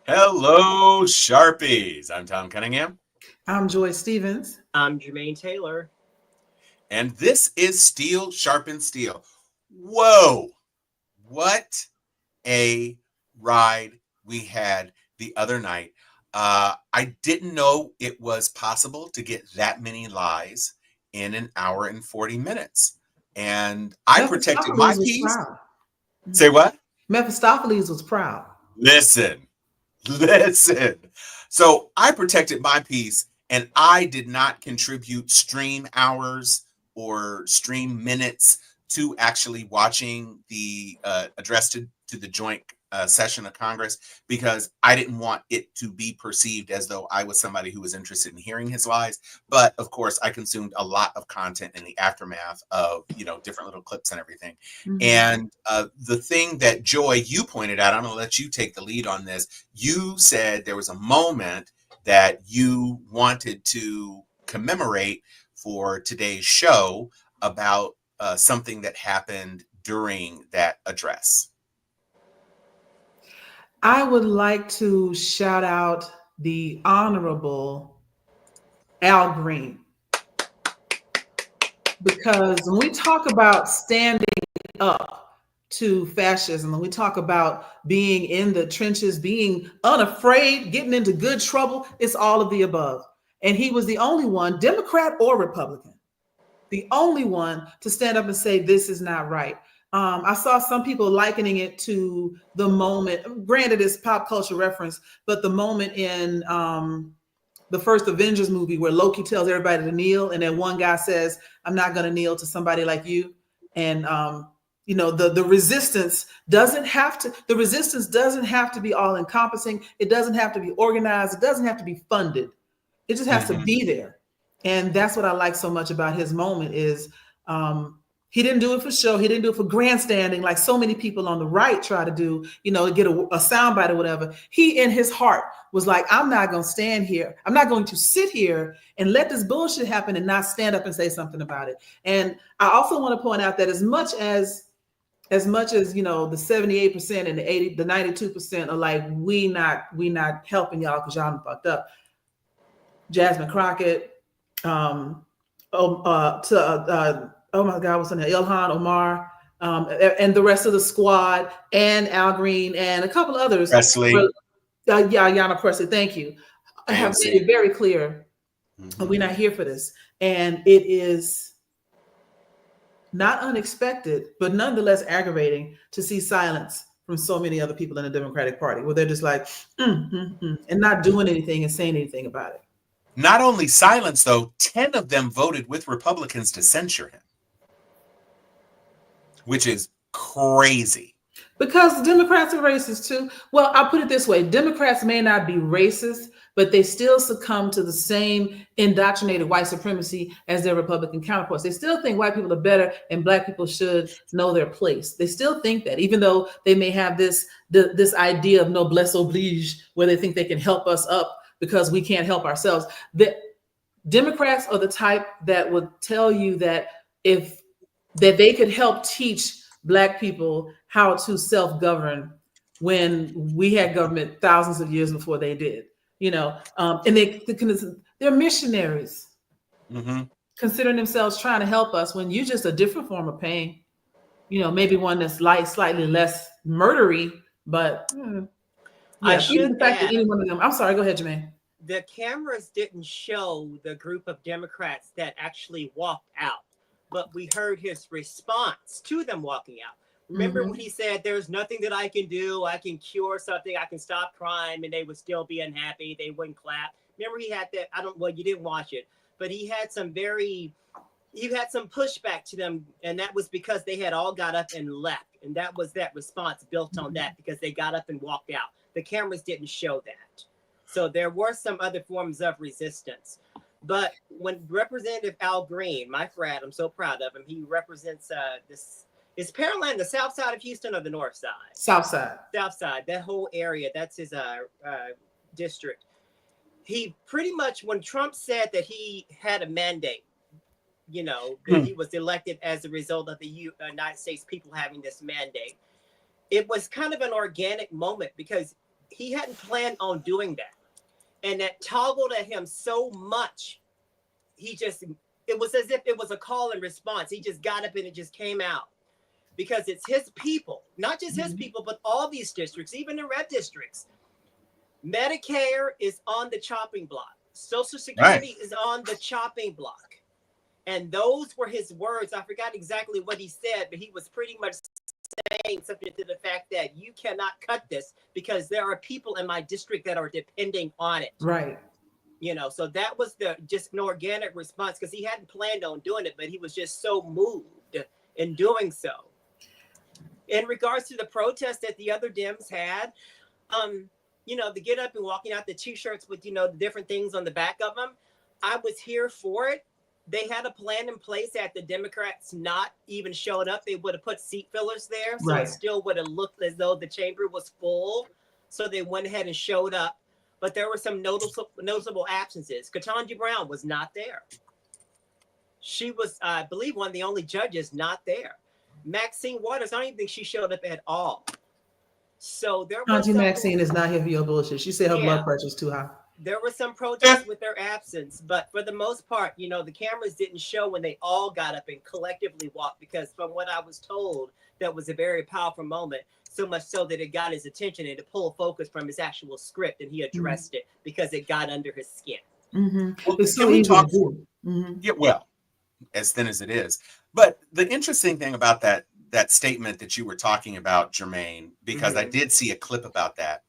Hello, Sharpies. I'm Tom Cunningham, I'm Joy Stevens. I'm Jermaine Taylor. and this is Steel Sharpens Steel. Whoa, what a ride we had the other night. I didn't know it was possible to get that many lies in an hour and 40 minutes. And I protected my Mephistopheles was piece. proud. Say what? Mephistopheles was proud. Listen, listen. So I protected my piece and I did not contribute stream hours or stream minutes to actually watching the address to the joint session of Congress because I didn't want it to be perceived as though I was somebody who was interested in hearing his lies. But of course, I consumed a lot of content in the aftermath of, different little clips and everything. Mm-hmm. And the thing that Joy, you pointed out, I'm going to let you take the lead on this. You said there was a moment that you wanted to commemorate for today's show about something that happened during that address. I would like to shout out the Honorable Al Green. Because when we talk about standing up to fascism, when we talk about being in the trenches, being unafraid, getting into good trouble, it's all of the above. And he was the only one, Democrat or Republican, the only one to stand up and say, this is not right. I saw some people likening it to the moment, granted it's pop culture reference, but the moment in the first Avengers movie where Loki tells everybody to kneel, and then one guy says, I'm not going to kneel to somebody like you. And, the resistance doesn't have to be all encompassing. It doesn't have to be organized. It doesn't have to be funded. It just has to be there. And that's what I like so much about his moment is he didn't do it for show. He didn't do it for grandstanding like so many people on the right try to do, get a soundbite or whatever. He, in his heart, was like, I'm not going to stand here. I'm not going to sit here and let this bullshit happen and not stand up and say something about it. And I also want to point out that as much as the 78% and the 92% are like, we not helping y'all because y'all fucked up. Jasmine Crockett, oh my God, what's her name? Ilhan Omar, and the rest of the squad, and Al Green, and a couple others. Presley. Yana Presley, thank you. I have made it very clear we're not here for this. And it is not unexpected, but nonetheless aggravating to see silence from so many other people in the Democratic Party, where they're just like, and not doing anything and saying anything about it. Not only silence, though, 10 of them voted with Republicans to censure him, which is crazy. Because Democrats are racist too. Well, I'll put it this way. Democrats may not be racist, but they still succumb to the same indoctrinated white supremacy as their Republican counterparts. They still think white people are better and black people should know their place. They still think that, even though they may have this idea of noblesse oblige, where they think they can help us up because we can't help ourselves. The Democrats are the type that would tell you that that they could help teach Black people how to self-govern when we had government thousands of years before they did, and they're missionaries, considering themselves trying to help us when you're just a different form of pain, maybe one that's slightly less murdery, but I should the fact that any one of them. I'm sorry, go ahead, Jermaine. The cameras didn't show the group of Democrats that actually walked out, but we heard his response to them walking out. Remember when he said, there's nothing that I can do, I can cure something, I can stop crime, and they would still be unhappy, they wouldn't clap. Remember he had that, you didn't watch it, but he had some pushback to them, and that was because they had all got up and left, and that was that response built on that, because they got up and walked out. The cameras didn't show that. So there were some other forms of resistance. But when Representative Al Green, my frat, I'm so proud of him, he represents is Pearland the south side of Houston or the north side? South side. South side, that whole area, that's his district. He pretty much, when Trump said that he had a mandate, that he was elected as a result of the United States people having this mandate, it was kind of an organic moment, because he hadn't planned on doing that. And that toggled at him so much. It was as if it was a call and response. He just got up and it just came out. Because it's his people, not just his people, but all these districts, even the red districts. Medicare is on the chopping block. Social Security is on the chopping block. And those were his words. I forgot exactly what he said, but he was pretty much saying something to the fact that you cannot cut this because there are people in my district that are depending on it. Right. You know, so that was just an organic response because he hadn't planned on doing it, but he was just so moved in doing so. In regards to the protest that the other Dems had, you know, the get up and walking out, the T-shirts with, you know, the different things on the back of them, I was here for it. They had a plan in place that the Democrats not even showed up. They would have put seat fillers there. So it still would have looked as though the chamber was full. So they went ahead and showed up. But there were some noticeable absences. Ketanji Brown was not there. She was, I believe, one of the only judges not there. Maxine Waters, I don't even think she showed up at all. So there was Auntie Maxine is not here for your bullshit. She said her blood pressure is too high. There were some protests with their absence, but for the most part, you know, the cameras didn't show when they all got up and collectively walked, because from what I was told, that was a very powerful moment, so much so that it got his attention and to pull focus from his actual script, and he addressed it because it got under his skin. Well, can we talk? Yeah, well, as thin as it is. But the interesting thing about that statement that you were talking about, Jermaine, because I did see a clip about that.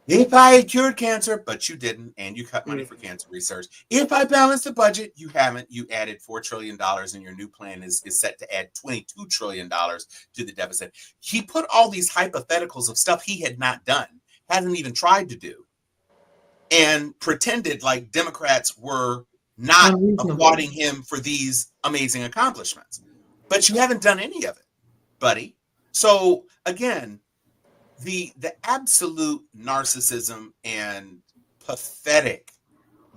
If I had cured cancer, but you didn't, and you cut money for cancer research. If I balanced the budget, you haven't. You added $4 trillion, and your new plan is set to add $22 trillion to the deficit. He put all these hypotheticals of stuff he had not done, hasn't even tried to do, and pretended like Democrats were not applauding him for these amazing accomplishments. But you haven't done any of it, buddy. So again, the absolute narcissism and pathetic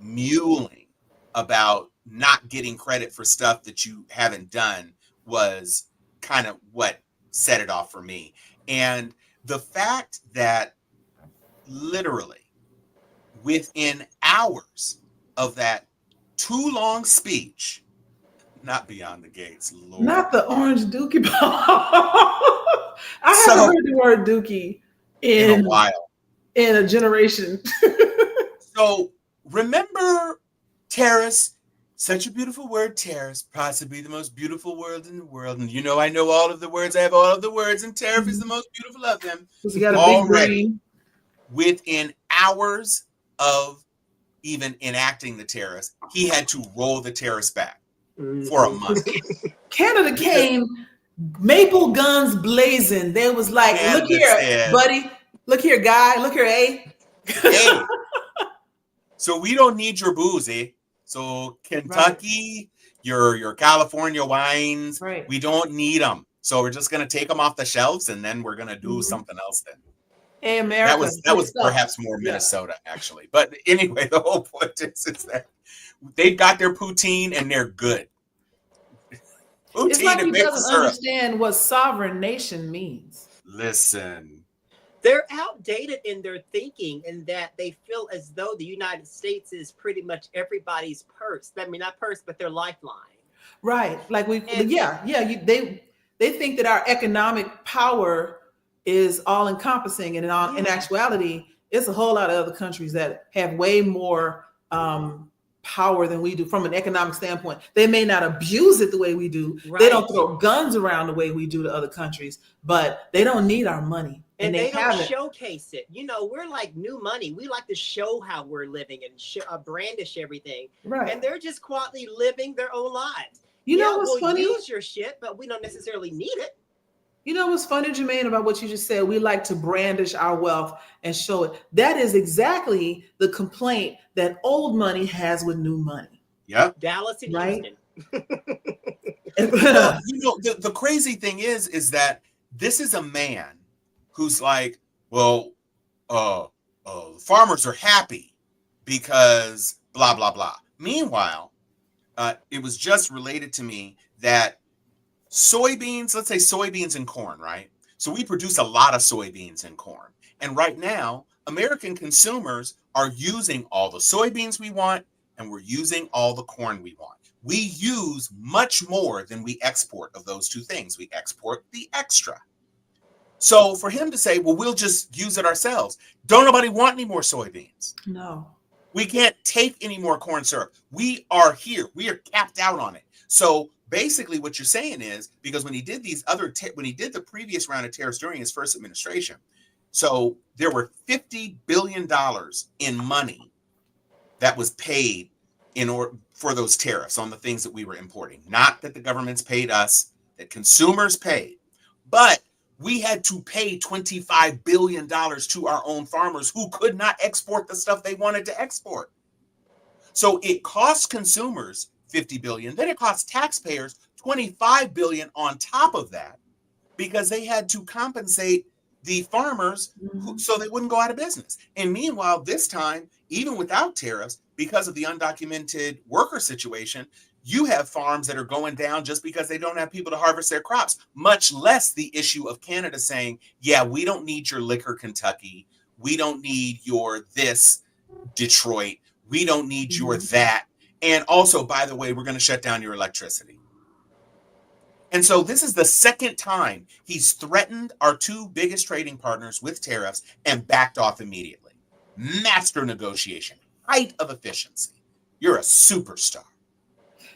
mewling about not getting credit for stuff that you haven't done was kind of what set it off for me. And the fact that literally within hours of that too long speech, not beyond the gates, Lord. Not the orange dookie ball. I haven't heard the word dookie in a while, in a generation. So remember Tariffs, such a beautiful word, Tariffs, possibly the most beautiful word in the world. And you know, I know all of the words. I have all of the words, and Tariff is the most beautiful of them. You got a big brain. Within hours of even enacting the tariffs, he had to roll the tariffs back for a month. Canada came maple guns blazing. They was like, look here, buddy. Look here, guy. Look here, hey. So we don't need your booze, eh? So Kentucky, your California wines, we don't need them. So we're just going to take them off the shelves, and then we're going to do something else then. Hey, America. That was perhaps more Minnesota, actually. But anyway, the whole point is that they got their poutine and they're good. Poutine it's like and he doesn't understand what sovereign nation means. Listen. They're outdated in their thinking, in that they feel as though the United States is pretty much everybody's purse. I mean, not purse, but their lifeline. Right. Like they think that our economic power is all encompassing, and in actuality, it's a whole lot of other countries that have way more power than we do from an economic standpoint. They may not abuse it the way we do. They don't throw guns around the way we do to other countries, but they don't need our money. And they don't showcase it. You know, we're like new money. We like to show how we're living and brandish everything. Right. And they're just quietly living their own lives. You know what's funny? We'll use your shit, but we don't necessarily need it. You know what's funny, Jermaine, about what you just said? We like to brandish our wealth and show it. That is exactly the complaint that old money has with new money. Yeah. Dallas and Houston. Well, you know, the crazy thing is that this is a man who's like, well, farmers are happy because blah, blah, blah. Meanwhile, it was just related to me that soybeans, let's say soybeans and corn, right? So we produce a lot of soybeans and corn. And right now, American consumers are using all the soybeans we want, and we're using all the corn we want. We use much more than we export of those two things. We export the extra. So for him to say, well, we'll just use it ourselves. Don't nobody want any more soybeans. No. We can't take any more corn syrup. We are here. We are capped out on it. So basically what you're saying is, because when he did when he did the previous round of tariffs during his first administration, so there were $50 billion in money that was paid in order for those tariffs on the things that we were importing. Not that the governments paid us, that consumers paid. But we had to pay $25 billion to our own farmers who could not export the stuff they wanted to export. So it cost consumers $50 billion. Then it cost taxpayers $25 billion on top of that, because they had to compensate the farmers so they wouldn't go out of business. And meanwhile, this time, even without tariffs, because of the undocumented worker situation, you have farms that are going down just because they don't have people to harvest their crops, much less the issue of Canada saying, yeah, we don't need your liquor, Kentucky. We don't need your this, Detroit. We don't need your that. And also, by the way, we're going to shut down your electricity. And so this is the second time he's threatened our two biggest trading partners with tariffs and backed off immediately. Master negotiation, height of efficiency. You're a superstar.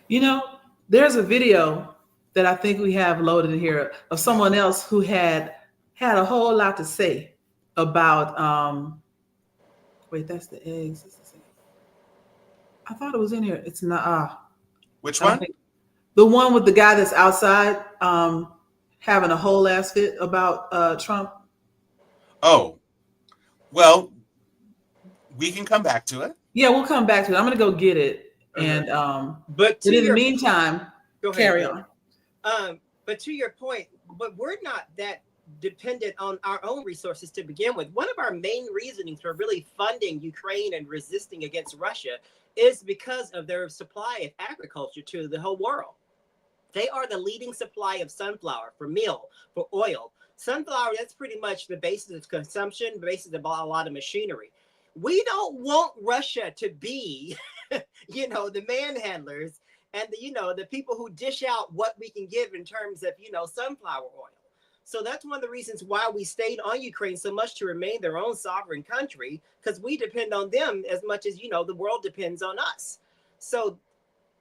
You know, there's a video that I think we have loaded in here of someone else who had a whole lot to say about, wait, that's the eggs. I thought it was in here. It's not. Which one? The one with the guy that's outside having a whole ass fit about Trump. Oh, well, we can come back to it. Yeah, we'll come back to it. I'm going to go get it. And but in the meantime, carry on. But to your point, but we're not that dependent on our own resources to begin with. One of our main reasonings for really funding Ukraine and resisting against Russia is because of their supply of agriculture to the whole world. They are the leading supply of sunflower, for meal, for oil. Sunflower, that's pretty much the basis of consumption, the basis of a lot of machinery. We don't want Russia to be, the manhandlers and the people who dish out what we can give in terms of, sunflower oil. So that's one of the reasons why we stayed on Ukraine so much, to remain their own sovereign country, because we depend on them as much as, the world depends on us. So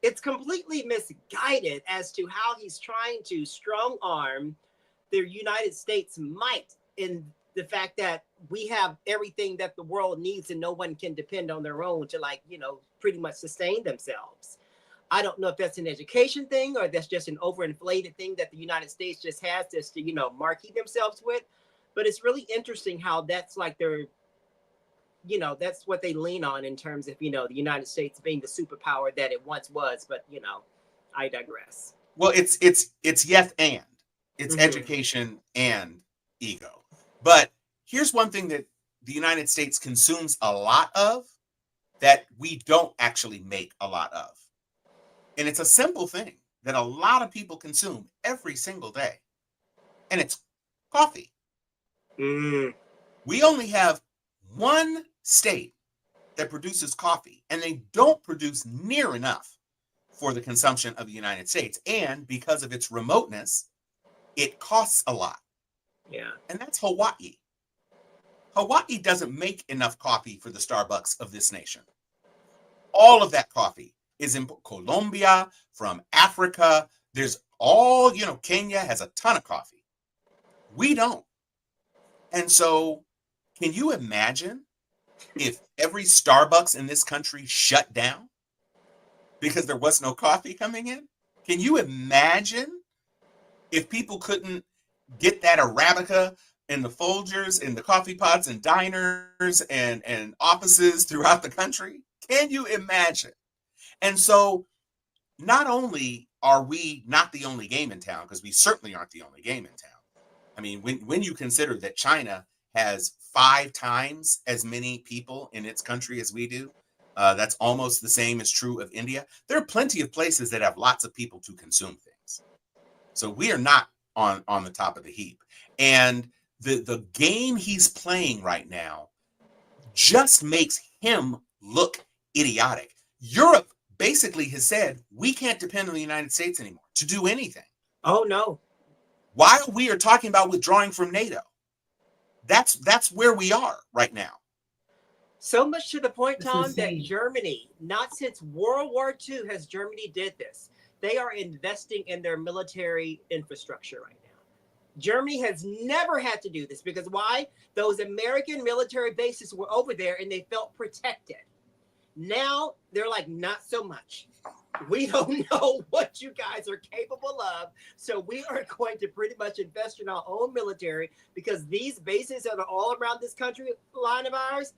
it's completely misguided as to how he's trying to strong arm the United States might in the fact that we have everything that the world needs and no one can depend on their own to pretty much sustain themselves. I don't know if that's an education thing or that's just an overinflated thing that the United States just has just to, marquee themselves with. But it's really interesting how that's like their, that's what they lean on in terms of, the United States being the superpower that it once was. But, I digress. Well, it's yes and. It's education and ego. But here's one thing that the United States consumes a lot of that we don't actually make a lot of. And it's a simple thing that a lot of people consume every single day. And it's coffee. We only have one state that produces coffee, and they don't produce near enough for the consumption of the United States. And because of its remoteness, it costs a lot. Yeah. And that's Hawaii. Hawaii doesn't make enough coffee for the Starbucks of this nation. All of that coffee is in Colombia, from Africa. There's all, Kenya has a ton of coffee. We don't. And so can you imagine if every Starbucks in this country shut down because there was no coffee coming in? Can you imagine if people couldn't get that Arabica in the Folgers, in the coffee pots and diners and offices throughout the country? Can you imagine? And so not only are we not the only game in town, because we certainly aren't the only game in town. I mean, when you consider that China has 5 times as many people in its country as we do, that's almost the same is true of India. There are plenty of places that have lots of people to consume things. So we are not on the top of the heap. And the game he's playing right now just makes him look idiotic. Europe basically has said we can't depend on the United States anymore to do anything. Oh no. While we are talking about withdrawing from NATO, that's where we are right now. So much to the point, That's Tom, insane. that Germany, not since World War II has Germany did this. They are investing in their military infrastructure right now. Germany has never had to do this because why? Those American military bases were over there and they felt protected. Now they're like, not so much. We don't know what you guys are capable of. So we are going to pretty much invest in our own military because these bases that are all around this country line of ours,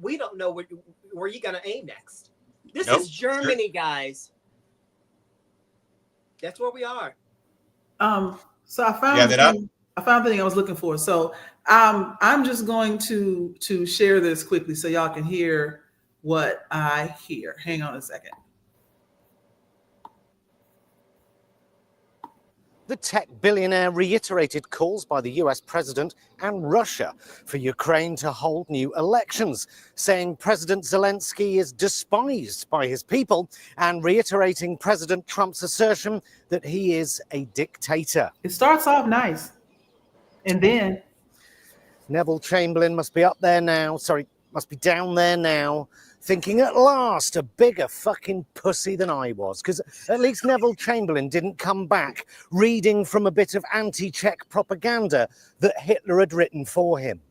we don't know where you're going to aim next. This is Germany, guys. That's where we are. So I found the thing I was looking for. So I'm just going to share this quickly so y'all can hear what I hear. Hang on a second. The tech billionaire reiterated calls by the US president and Russia for Ukraine to hold new elections, saying President Zelensky is despised by his people and reiterating President Trump's assertion that he is a dictator. It starts off nice. And then Neville Chamberlain must be down there now, thinking at last a bigger fucking pussy than I was, because at least Neville Chamberlain didn't come back reading from a bit of anti-Czech propaganda that Hitler had written for him.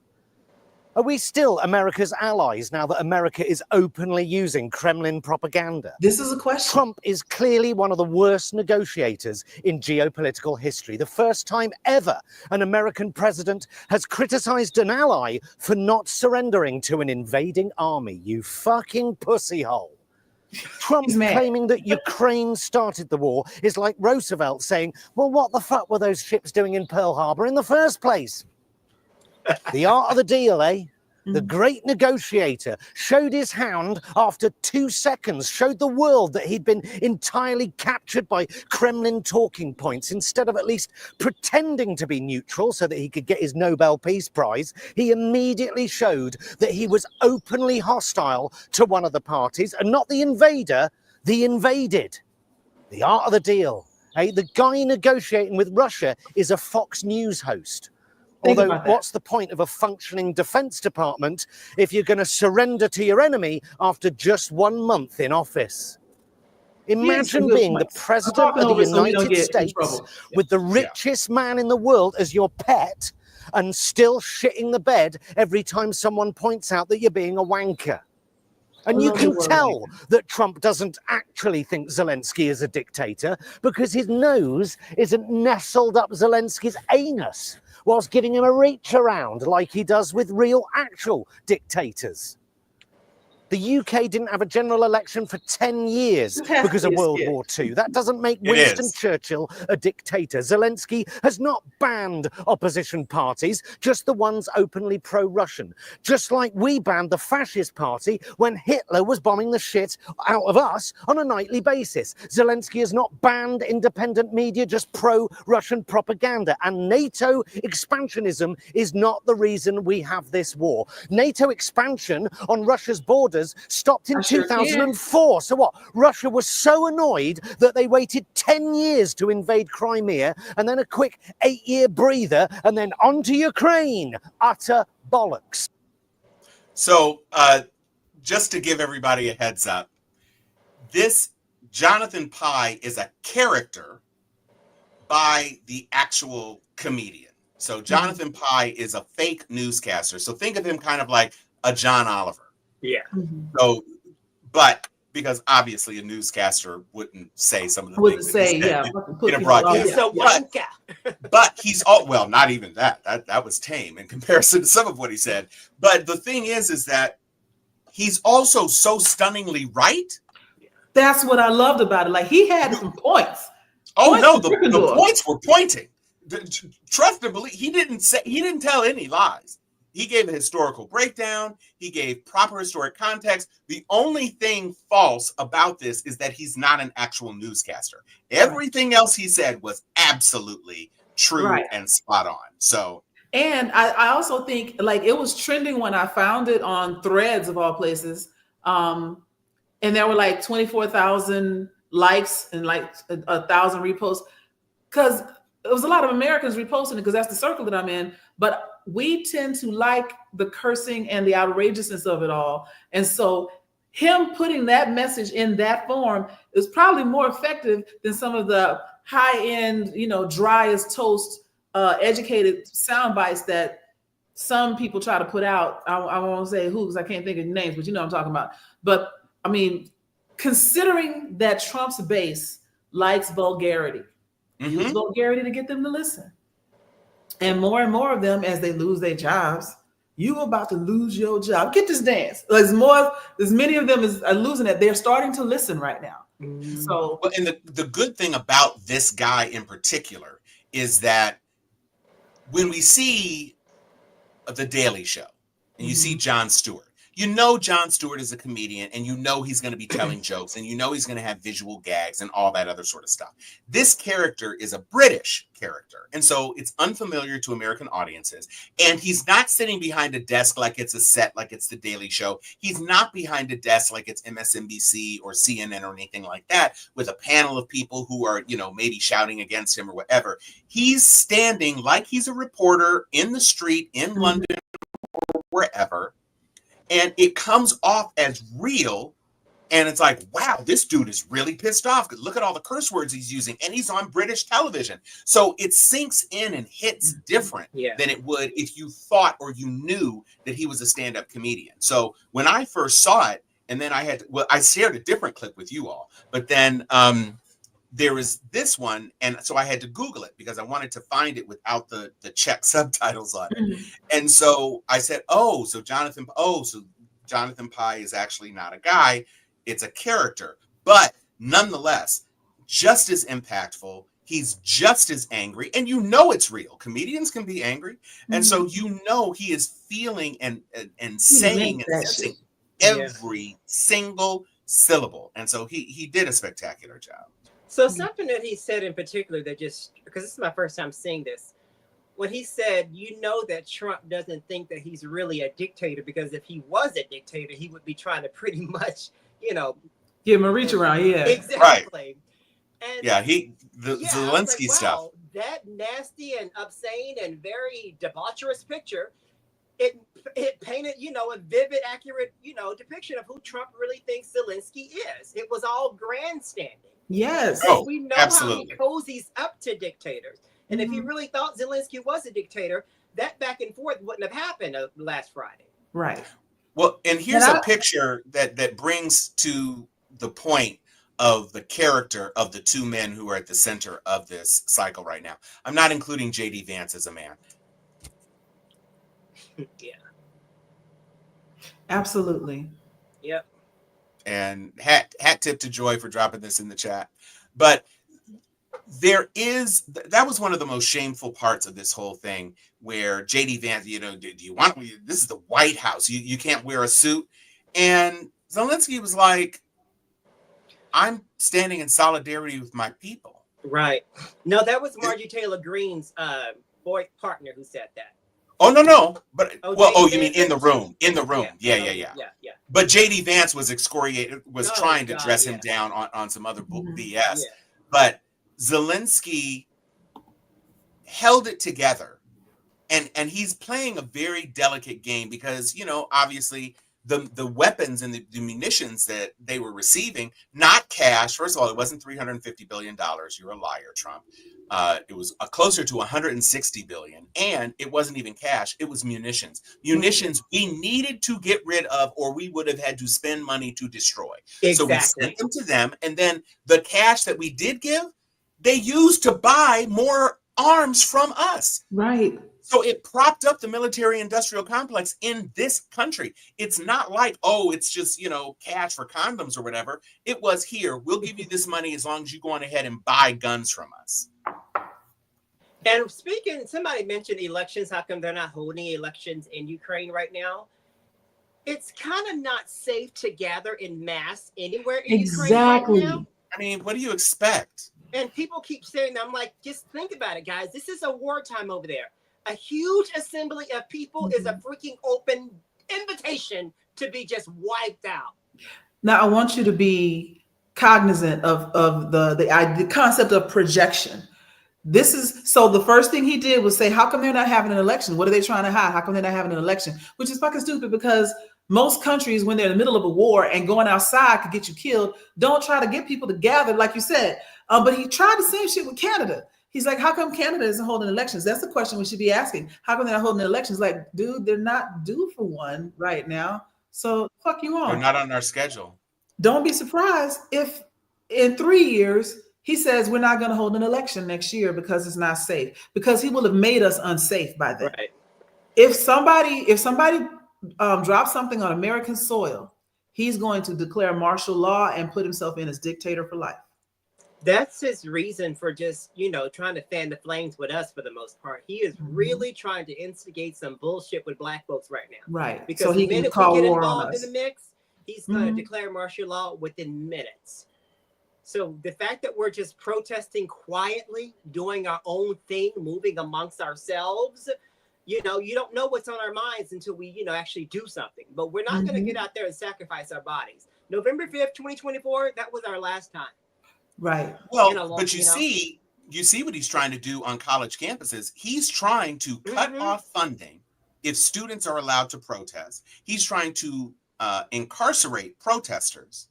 Are we still America's allies now that America is openly using Kremlin propaganda? this is a question. Trump is clearly one of the worst negotiators in geopolitical history. The first time ever an American president has criticized an ally for not surrendering to an invading army. You fucking pussy hole. Trump He's mad. claiming that Ukraine started the war is like Roosevelt saying, well, what the fuck were those ships doing in Pearl Harbor in the first place? The art of the deal, eh? The great negotiator showed his hand after 2 seconds, showed the world that he'd been entirely captured by Kremlin talking points. Instead of at least pretending to be neutral so that he could get his Nobel Peace Prize, he immediately showed that he was openly hostile to one of the parties and not the invader, the invaded. The art of the deal, eh? The guy negotiating with Russia is a Fox News host. Although, what's the point of a functioning Defense Department if you're going to surrender to your enemy after just 1 month in office? Imagine being the president of the United States with the richest man in the world as your pet and still shitting the bed every time someone points out that you're being a wanker. And you can tell that Trump doesn't actually think Zelensky is a dictator because his nose isn't nestled up Zelensky's anus whilst giving him a reach around like he does with real actual dictators. The UK didn't have a general election for 10 years because of World War II. That doesn't make Winston Churchill a dictator. Zelensky has not banned opposition parties, just the ones openly pro-Russian. Just like we banned the fascist party when Hitler was bombing the shit out of us on a nightly basis. Zelensky has not banned independent media, just pro-Russian propaganda. And NATO expansionism is not the reason we have this war. NATO expansion on Russia's borders stopped in 2004. So what? Russia was so annoyed that they waited 10 years to invade Crimea and then a quick 8-year breather and then on to Ukraine. Utter bollocks. So just to give everybody a heads up, this Jonathan Pye is a character by the actual comedian. So Jonathan Pye is a fake newscaster. So think of him kind of like a John Oliver. Yeah. So, but because obviously a newscaster wouldn't say some of the things in a broadcast. But he's not even that. That was tame in comparison to some of what he said. But the thing is that he's also so stunningly right. That's what I loved about it. Like he had some points. Oh no, the points were pointing. Trust and believe. He didn't tell any lies. He gave a historical breakdown. He gave proper historic context. The only thing false about this is that he's not an actual newscaster. Everything else he said was absolutely true and spot on. So And I also think like it was trending when I found it on Threads of all places. And there were like 24,000 likes and like 1,000 reposts because it was a lot of Americans reposting it because that's the circle that I'm in. But we tend to like the cursing and the outrageousness of it all. And so him putting that message in that form is probably more effective than some of the high-end, dry as toast, educated sound bites that some people try to put out. I won't say who because I can't think of names, but you know what I'm talking about. But I mean, considering that Trump's base likes vulgarity, use vulgarity to get them to listen. And more of them, as they lose their jobs, you about to lose your job. Get this dance. There's many of them are losing it. They're starting to listen right now. So, well, and the good thing about this guy in particular is that when we see The Daily Show and you see Jon Stewart, Jon Stewart is a comedian and he's going to be telling jokes and he's going to have visual gags and all that other sort of stuff. This character is a British character. And so it's unfamiliar to American audiences. And he's not sitting behind a desk like it's a set, like it's The Daily Show. He's not behind a desk like it's MSNBC or CNN or anything like that with a panel of people who are, maybe shouting against him or whatever. He's standing like he's a reporter in the street in London or wherever. And it comes off as real. And it's like, wow, this dude is really pissed off. Look at all the curse words he's using. And he's on British television. So it sinks in and hits different than it would if you thought or you knew that he was a stand-up comedian. So when I first saw it, and then I shared a different clip with you all. But then there was this one. And so I had to Google it because I wanted to find it without the Czech subtitles on it. And so I said, so Jonathan Pye is actually not a guy. It's a character, but nonetheless, just as impactful. He's just as angry, and it's real. Comedians can be angry, and so he is feeling and saying and sensing every single syllable, and so he did a spectacular job. So something that he said in particular that just because this is my first time seeing this, when he said, that Trump doesn't think that he's really a dictator because if he was a dictator, he would be trying to pretty much. Give him a reach around, exactly. Right. And Zelensky stuff. That nasty and obscene and very debaucherous picture, it painted, a vivid, accurate, depiction of who Trump really thinks Zelensky is. It was all grandstanding. Yes. We know absolutely. how he cozies up to dictators. And if he really thought Zelensky was a dictator, that back and forth wouldn't have happened last Friday. Right. Well, and here's a picture that brings to the point of the character of the two men who are at the center of this cycle right now. I'm not including J.D. Vance as a man. Yeah. Absolutely. Yep. And hat tip to Joy for dropping this in the chat. But that was one of the most shameful parts of this whole thing where J.D. Vance, do you want, this is the White House. You can't wear a suit. And Zelensky was like, I'm standing in solidarity with my people. Right. No, that was Marjorie Taylor Greene's partner who said that. Oh, no. But, you mean in the room. Yeah. But J.D. Vance was trying to dress him down on some other BS. Yeah. But Zelensky held it together. And he's playing a very delicate game because, obviously the weapons and the munitions that they were receiving, not cash. First of all, it wasn't $350 billion. You're a liar, Trump. It was closer to $160 billion. And it wasn't even cash. It was munitions. Munitions we needed to get rid of, or we would have had to spend money to destroy. Exactly. So we sent them to them. And then the cash that we did give, they used to buy more arms from us. Right. So it propped up the military-industrial complex in this country. It's not like, it's just, cash for condoms or whatever. It was here. We'll give you this money as long as you go on ahead and buy guns from us. And somebody mentioned elections. How come they're not holding elections in Ukraine right now? It's kind of not safe to gather in mass anywhere in Ukraine right now. I mean, what do you expect? And people keep saying, I'm like, just think about it, guys. This is a wartime over there. A huge assembly of people is a freaking open invitation to be just wiped out. Now, I want you to be cognizant of the concept of projection. This is so the first thing he did was say, how come they're not having an election? What are they trying to hide? How come they're not having an election? Which is fucking stupid, because most countries, when they're in the middle of a war and going outside could get you killed, don't try to get people to gather, like you said. But he tried the same shit with Canada. He's like, how come Canada isn't holding elections? That's the question we should be asking. How come they're not holding elections? Like, dude, they're not due for one right now. So fuck you on. They're not on our schedule. Don't be surprised if in 3 years he says we're not going to hold an election next year because it's not safe, because he will have made us unsafe by then. Right. If somebody drops something on American soil, he's going to declare martial law and put himself in as dictator for life. That's his reason for just, trying to fan the flames with us for the most part. He is really trying to instigate some bullshit with black folks right now. Right. Because so he the minute can call we get war on involved us. in the mix, he's going to declare martial law within minutes. So the fact that we're just protesting quietly, doing our own thing, moving amongst ourselves, you don't know what's on our minds until we, actually do something. But we're not going to get out there and sacrifice our bodies. November 5th, 2024, that was our last time. Right. Well, but you see what he's trying to do on college campuses. He's trying to cut off funding if students are allowed to protest. He's trying to incarcerate protesters,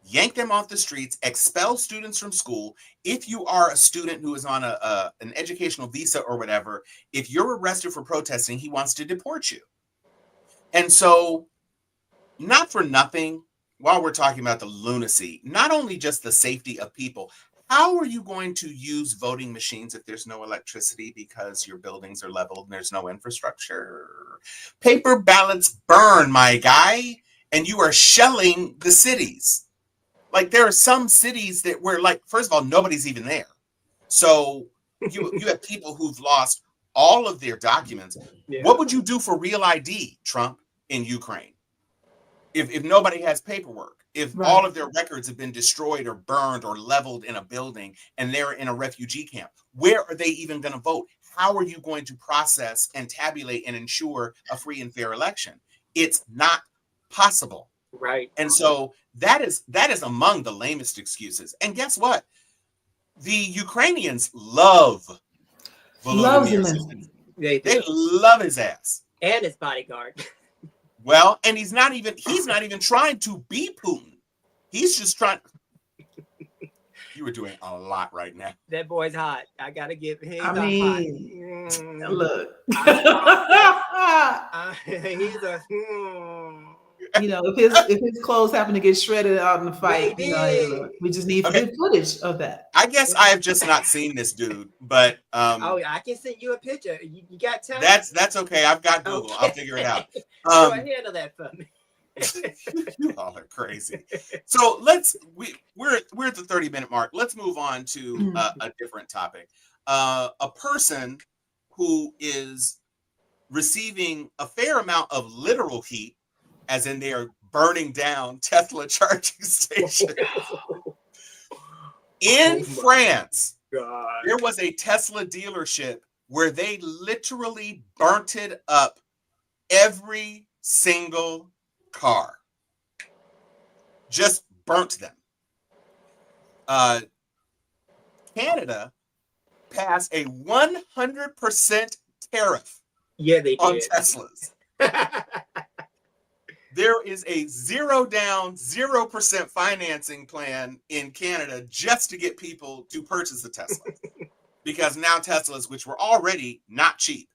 yank them off the streets, expel students from school. If you are a student who is on an educational visa or whatever, if you're arrested for protesting, he wants to deport you. And so, not for nothing, while we're talking about the lunacy, not only just the safety of people, how are you going to use voting machines if there's no electricity because your buildings are leveled and there's no infrastructure? Paper ballots burn, my guy, and you are shelling the cities. Like, there are some cities where, like, first of all, nobody's even there. So you have people who've lost all of their documents. Yeah. What would you do for real ID, Trump, in Ukraine? If nobody has paperwork, if all of their records have been destroyed or burned or leveled in a building and they're in a refugee camp, where are they even going to vote? How are you going to process and tabulate and ensure a free and fair election? It's not possible. Right. And so that is among the lamest excuses. And guess what? The Ukrainians love Zelensky. They love his ass. And his bodyguard. Well, and he's not even trying to be Putin. He's just trying. You were doing a lot right now. That boy's hot. I gotta give him. Look. He's a. If his clothes happen to get shredded out in the fight, we just need good footage of that. I guess I have just not seen this dude, but I can send you a picture. You got time? That's okay. I've got Google. Okay. I'll figure it out. Go handle that for me. You all are crazy. So we're at the 30-minute mark. Let's move on to a different topic. A person who is receiving a fair amount of literal heat, as in they are burning down Tesla charging stations. In France, there was a Tesla dealership where they literally burnt it up, every single car. Just burnt them. Canada passed a 100% tariff on Teslas. There is a 0 down, 0% financing plan in Canada just to get people to purchase the Tesla. Because now Teslas, which were already not cheap,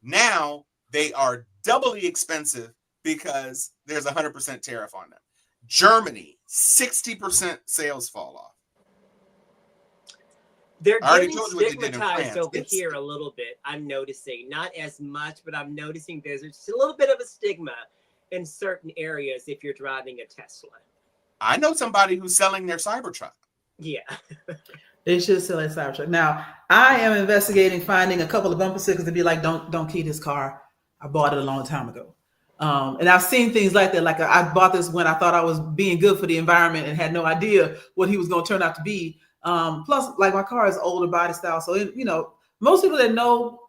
now they are doubly expensive because there's a 100% tariff on them. Germany, 60% sales fall off. They're getting stigmatized over here a little bit. I'm noticing, not as much, but I'm noticing there's just a little bit of a stigma in certain areas if you're driving a Tesla. I know somebody who's selling their Cybertruck. Yeah. They should sell a Cybertruck. Now, I am investigating finding a couple of bumper stickers to be like, don't key this car. I bought it a long time ago. And I've seen things like that. Like I bought this when I thought I was being good for the environment and had no idea what he was going to turn out to be. Plus, like, my car is older body style. So, most people that know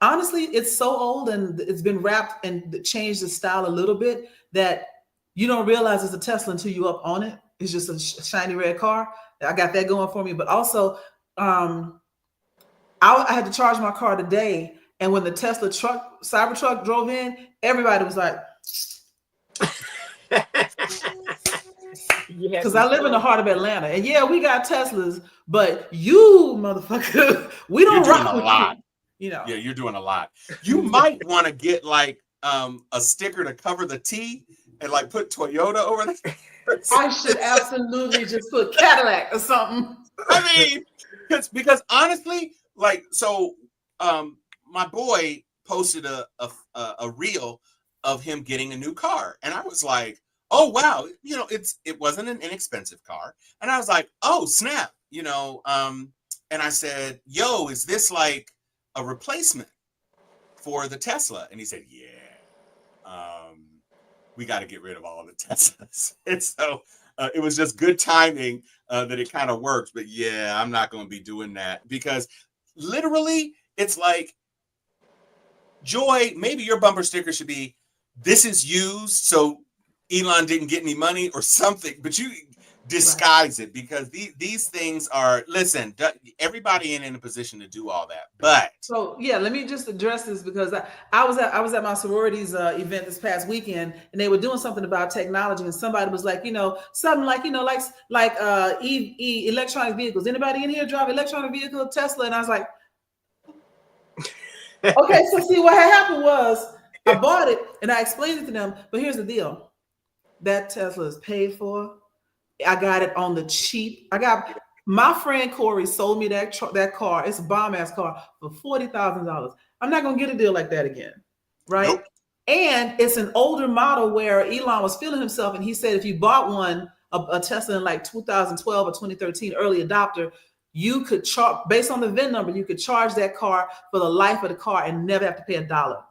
honestly, it's so old and it's been wrapped and changed the style a little bit that you don't realize it's a Tesla until you up on it. It's just a shiny red car. I got that going for me. But also, I had to charge my car today, and when the Tesla Cybertruck drove in, everybody was like, because I live in the heart of Atlanta, and yeah, we got Teslas, but you motherfucker, we don't rock with you. You know. Yeah, you're doing a lot. You might want to get like a sticker to cover the T and like put Toyota over there. I should absolutely just put Cadillac or something. I mean, because honestly, like, so my boy posted a reel of him getting a new car, and I was like, oh wow, you know, it wasn't an inexpensive car, and I was like, oh snap, you know, and I said, yo, is this like a replacement for the Tesla? And he said, yeah, we got to get rid of all of the Teslas. And so it was just good timing that it kind of works. But yeah, I'm not going to be doing that, because literally it's like, Joy, maybe your bumper sticker should be, this is used, so Elon didn't get any money or something, but you disguise it, because these things are, listen, everybody ain't in a position to do all that. But so yeah, let me just address this, because I was at my sorority's event this past weekend, and they were doing something about technology, and somebody was like, you know, something like, you know, like electronic vehicles. Anybody in here drive electronic vehicle, Tesla? And I was like, okay, so see what had happened was I bought it and I explained it to them, but here's the deal: that Tesla is paid for. I got it on the cheap. My friend Corey sold me that car. It's a bomb ass car for $40,000. I'm not gonna get a deal like that again, right? Nope. And it's an older model where Elon was feeling himself, and he said if you bought one, a Tesla in like 2012 or 2013, early adopter, you could charge based on the VIN number. You could charge that car for the life of the car and never have to pay a dollar.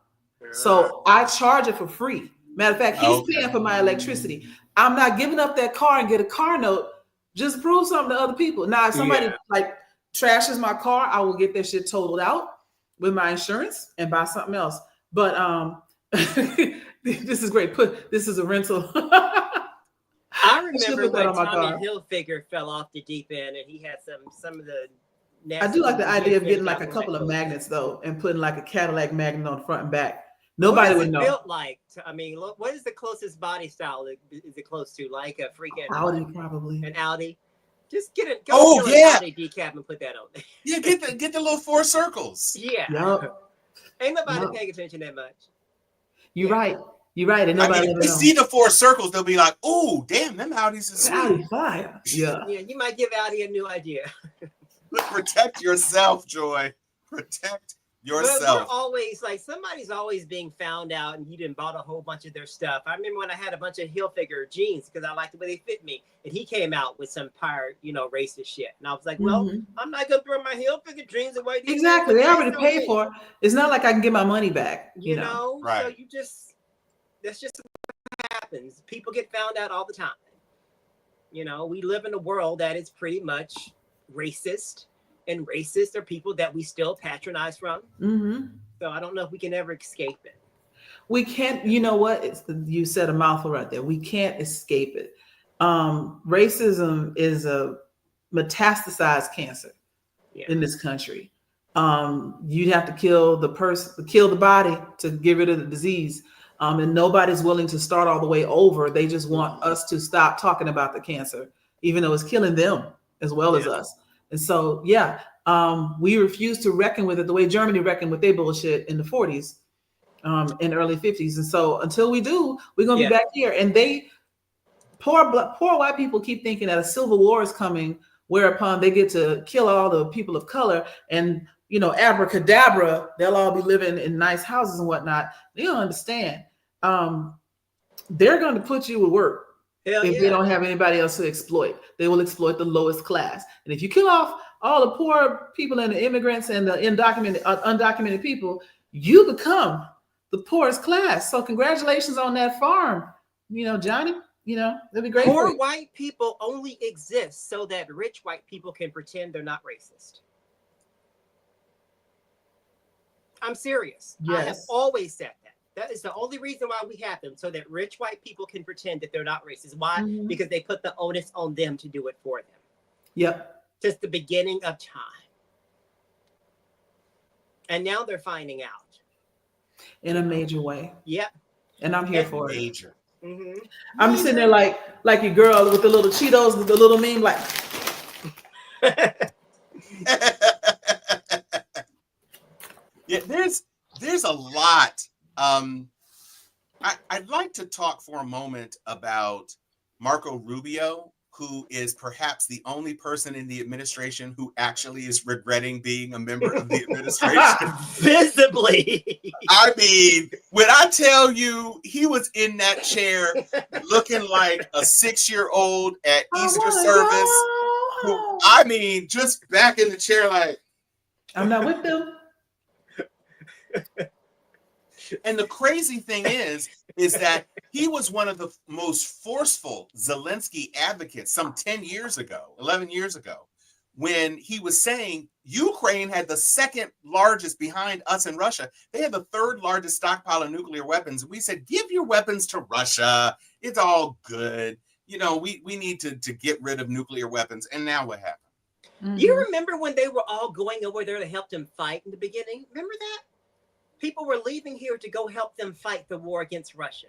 So I charge it for free. Matter of fact, he's paying for my electricity. I'm not giving up that car and get a car note. Just prove something to other people. Now, if somebody like trashes my car, I will get that shit totaled out with my insurance and buy something else. But this is great. This is a rental. I remember when Tommy Hilfiger fell off the deep end, and he had some of the. I do like the idea of getting like a couple of magnets though, and putting like a Cadillac magnet on front and back. Nobody would know. Built like, I mean, look, what is the closest body style is it close to? Like a freaking Audi, probably. An Audi. Just get it. An Audi decap and put that on there. Yeah, get the little 4 circles. Yeah. Yep. Ain't nobody paying attention that much. You're right. You're right. And nobody if they see the 4 circles, they'll be like, "Oh, damn, them Audis is Audi fire." Yeah. Yeah, you might give Audi a new idea. Protect yourself, Joy. Protect yourself. But we're always like, somebody's always being found out, and you didn't bought a whole bunch of their stuff. I remember when I had a bunch of Hilfiger jeans because I liked the way they fit me, and he came out with some pirate, racist shit, and I was like, well, I'm not gonna throw my Hilfiger jeans away. Exactly, they already paid for it. It's not like I can get my money back. You know, right? So that's just what happens. People get found out all the time. We live in a world that is pretty much racist. And racist are people that we still patronize from. So I don't know if we can ever escape it. We can't, you know what? You said a mouthful right there. We can't escape it. Racism is a metastasized cancer in this country. You'd have to kill the body to get rid of the disease. And nobody's willing to start all the way over. They just want us to stop talking about the cancer, even though it's killing them as well as us. And so, we refuse to reckon with it the way Germany reckoned with their bullshit in the 40s and early 50s. And so until we do, we're going to be back here. And poor white people keep thinking that a civil war is coming, whereupon they get to kill all the people of color and, abracadabra, they'll all be living in nice houses and whatnot. They don't understand. They're going to put you to work. If they don't have anybody else to exploit, they will exploit the lowest class. And if you kill off all the poor people and the immigrants and the undocumented people, you become the poorest class. So congratulations on that farm, Johnny. That'd be great. Poor white people only exist so that rich white people can pretend they're not racist. I'm serious. I have Yes. always said that. That is the only reason why we have them, so that rich white people can pretend that they're not racist. Why? Mhm. Because they put the onus on them to do it for them. Yep. Since the beginning of time. And now they're finding out. In a major way. Yep. And I'm here And for it. Major. Mm-hmm. I'm sitting there like your girl with the little Cheetos, with the little meme, like. Yeah, there's a lot. I'd like to talk for a moment about Marco Rubio, who is perhaps the only person in the administration who actually is regretting being a member of the administration. Visibly. I mean, when I tell you he was in that chair looking like a 6-year-old at Easter service, I mean, just back in the chair like, I'm not with them. And the crazy thing is that he was one of the most forceful Zelensky advocates some 10 years ago, 11 years ago, when he was saying Ukraine had the second largest behind us and Russia. They had the third largest stockpile of nuclear weapons. We said, give your weapons to Russia. It's all good. You know, we need to get rid of nuclear weapons. And now what happened? Mm-hmm. You remember when they were all going over there to help them fight in the beginning? Remember that? People were leaving here to go help them fight the war against Russia.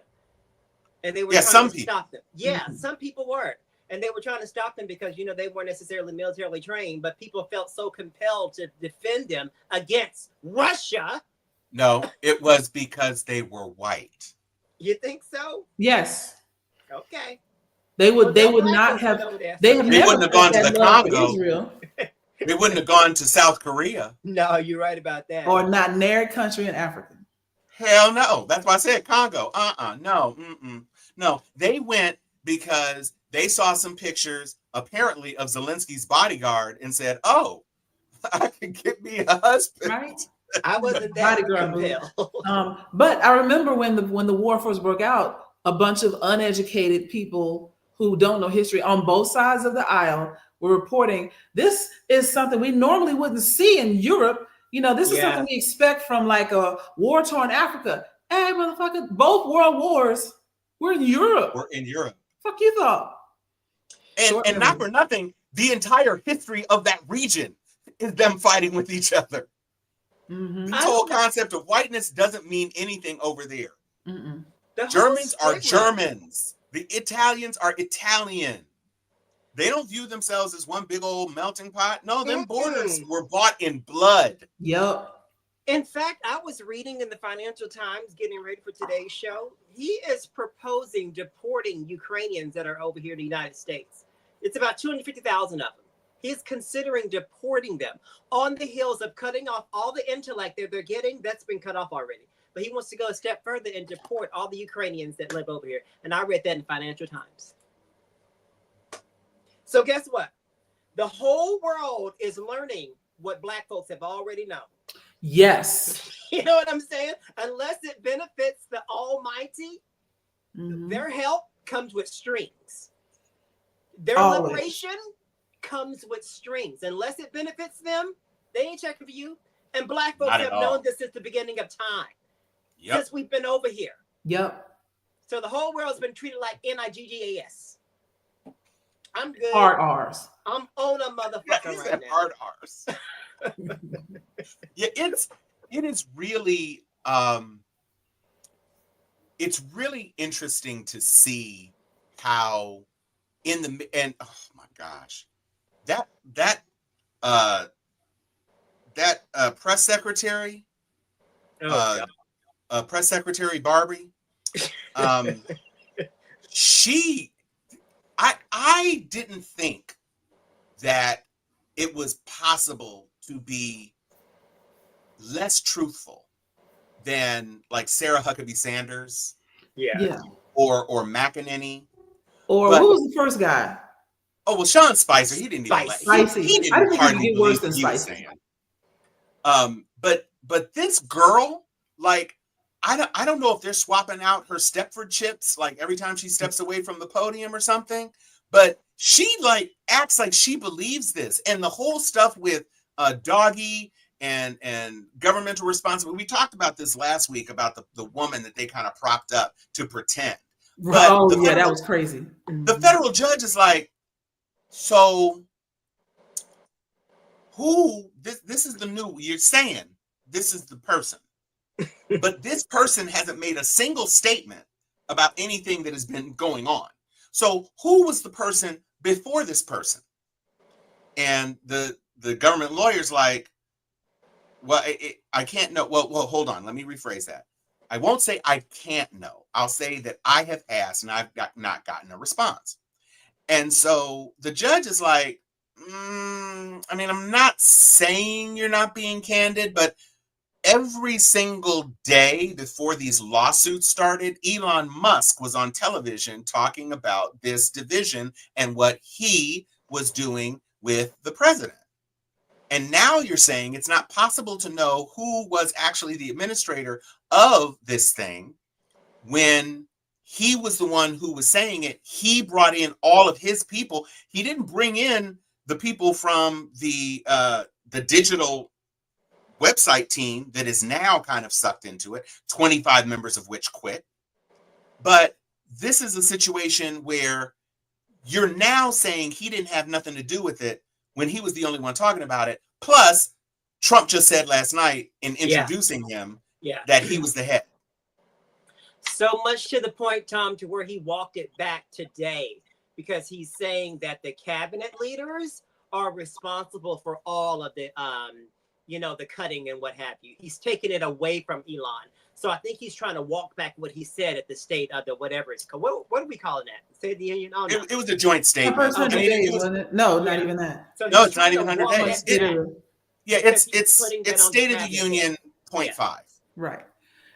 And they were trying to stop them. Yeah, some people were. And they were trying to stop them because, you know, they weren't necessarily militarily trained, but people felt so compelled to defend them against Russia. No, it was because they were white. You think so? Yes. Okay. They would not have. They wouldn't have gone to the Congo. Israel. They wouldn't have gone to South Korea. No, you're right about that. Or not near country in Africa. Hell no. That's why I said Congo. No. No. They went because they saw some pictures, apparently, of Zelensky's bodyguard and said, oh, I can get me a husband. Right? I wasn't that compelled. But I remember when the war first broke out, a bunch of uneducated people who don't know history on both sides of the aisle were reporting, this is something we normally wouldn't see in Europe. You know, this is something we expect from like a war-torn Africa. Hey, motherfucker, both world wars were in Europe. We're in Europe. Fuck you thought. And not for nothing, the entire history of that region is them fighting with each other. Mm-hmm. This whole concept of whiteness doesn't mean anything over there. Mm-mm. Germans are Germans. The Italians are Italian. They don't view themselves as one big old melting pot. No, them borders were bought in blood. Yep. In fact, I was reading in the Financial Times, getting ready for today's show. He is proposing deporting Ukrainians that are over here in the United States. It's about 250,000 of them. He's considering deporting them on the heels of cutting off all the intellect that they're getting. That's been cut off already. But he wants to go a step further and deport all the Ukrainians that live over here. And I read that in the Financial Times. So guess what? The whole world is learning what Black folks have already known. Yes. You know what I'm saying? Unless it benefits the Almighty, their help comes with strings. Their liberation comes with strings. Unless it benefits them, they ain't checking for you. And Black folks have known this since the beginning of time. Yep. Since we've been over here. Yep. So the whole world's been treated like NIGGAS. I'm good. Hard R's. I'm on a motherfucker right now. Hard R's. Yeah, it is really it's really interesting to see how and oh my gosh, that press secretary, press secretary Barbie, I didn't think that it was possible to be less truthful than like Sarah Huckabee Sanders, or McEnany, or who was the first guy? Oh well, Sean Spicer. He didn't even. He didn't hardly get worse than Spicer. But this girl, like, I don't know if they're swapping out her Stepford chips like every time she steps away from the podium or something. But she like acts like she believes this, and the whole stuff with Doggy and governmental responsibility. We talked about this last week about the woman that they kind of propped up to pretend. But oh yeah, that was crazy. The federal judge is like, so who this is the new, you're saying this is the person, but this person hasn't made a single statement about anything that has been going on. So who was the person before this person? And the government lawyer's like, well, I can't know. Well, hold on. Let me rephrase that. I won't say I can't know. I'll say that I have asked and I've not gotten a response. And so the judge is like, I mean, I'm not saying you're not being candid, but every single day before these lawsuits started, Elon Musk was on television talking about this division and what he was doing with the president. And now you're saying it's not possible to know who was actually the administrator of this thing when he was the one who was saying it. He brought in all of his people. He didn't bring in the people from the digital website team that is now kind of sucked into it, 25 members of which quit. But this is a situation where you're now saying he didn't have nothing to do with it when he was the only one talking about it. Plus, Trump just said last night in introducing him that he was the head. So much to the point, Tom, to where he walked it back today, because he's saying that the cabinet leaders are responsible for all of the, the cutting and what have you. He's taking it away from Elon. So I think he's trying to walk back what he said at the state of the whatever it's called. What are we calling that? State of the Union? Oh, no. It was a joint statement. First 100 days, wasn't it? No, not even that. So no, it's not even 100 days. It's State of the Union 0.5. Right.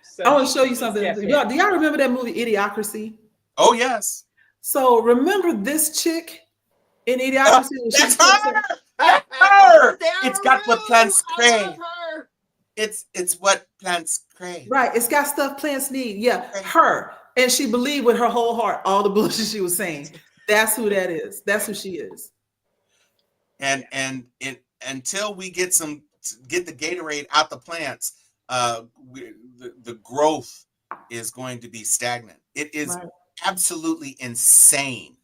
So I want to show you something. Do y'all remember that movie Idiocracy? Oh, yes. So remember this chick in Idiocracy? That's her! That's her! It's got what plants crave. It's what plants crave. Right. It's got stuff plants need. Yeah. Her. And she believed with her whole heart all the bullshit she was saying. That's who that is. That's who she is. And until we get the Gatorade out the plants, the growth is going to be stagnant. It is absolutely insane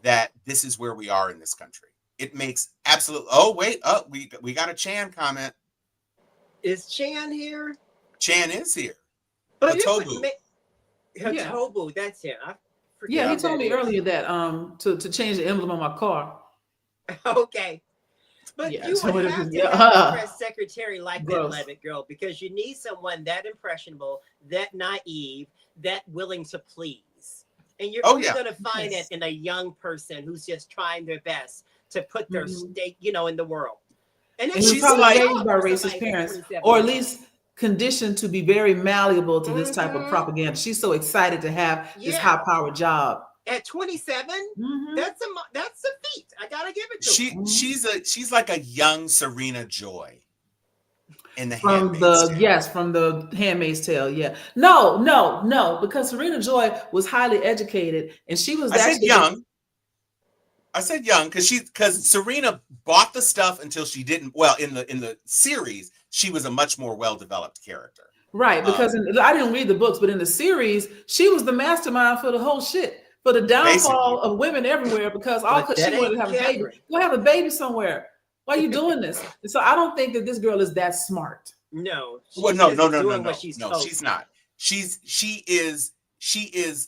that this is where we are in this country. It makes absolute. Oh wait, we got a Chan comment. Is Chan here? Chan is here. But Hatobu. Hatobu, that's him. He told me earlier that to change the emblem on my car. Okay. But you would have to have a press secretary like that, Levitt girl, because you need someone that impressionable, that naive, that willing to please. And you're only going to find it in a young person who's just trying their best to put their stake, in the world. And she's probably raised by racist parents, or at least conditioned to be very malleable to this type of propaganda. She's so excited to have this high-powered job. At 27, that's a feat. I gotta give it to her. She's like a young Serena Joy in the from the Handmaid's Tale. Yeah, no, because Serena Joy was highly educated and she was actually young. I said young because Serena bought the stuff until she didn't. Well, in the series, she was a much more well-developed character. Right, because I didn't read the books, but in the series, she was the mastermind for the whole shit. For the downfall of women everywhere, because she wanted to have a baby. Go have a baby somewhere. Why are you doing this? And so I don't think that this girl is that smart. No. No. She's not. She is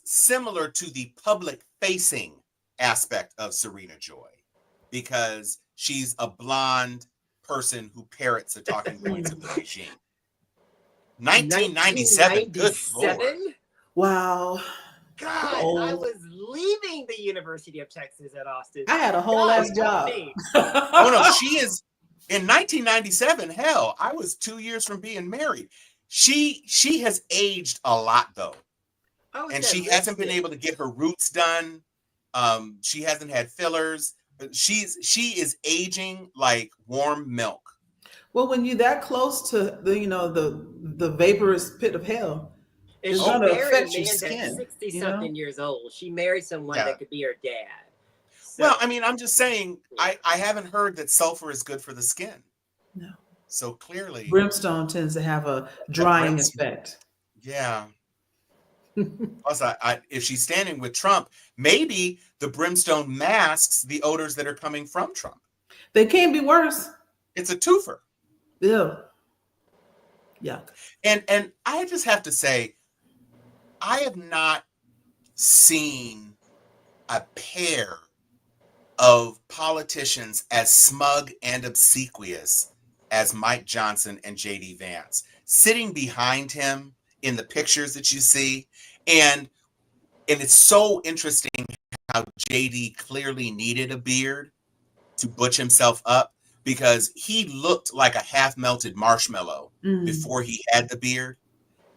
similar to the public facing aspect of Serena Joy, because she's a blonde person who parrots the talking points of the regime. 1997. Good Lord. Wow. God, I was leaving the University of Texas at Austin. I had a whole ass job. Oh no, she is in 1997. Hell, I was 2 years from being married. She has aged a lot though, and she hasn't been able to get her roots done. She hasn't had fillers. She is aging like warm milk. Well, when you're that close to the vaporous pit of hell. And she married a man that's 60-something years old. She married someone that could be her dad. So. Well, I mean, I'm just saying, I haven't heard that sulfur is good for the skin. No. So clearly, Brimstone tends to have a drying effect. Yeah. Plus, if she's standing with Trump, maybe the brimstone masks the odors that are coming from Trump. They can't be worse. It's a twofer. Ew. Yuck. And I just have to say, I have not seen a pair of politicians as smug and obsequious as Mike Johnson and J.D. Vance. Sitting behind him in the pictures that you see, and it's so interesting how J.D. clearly needed a beard to butch himself up, because he looked like a half-melted marshmallow before he had the beard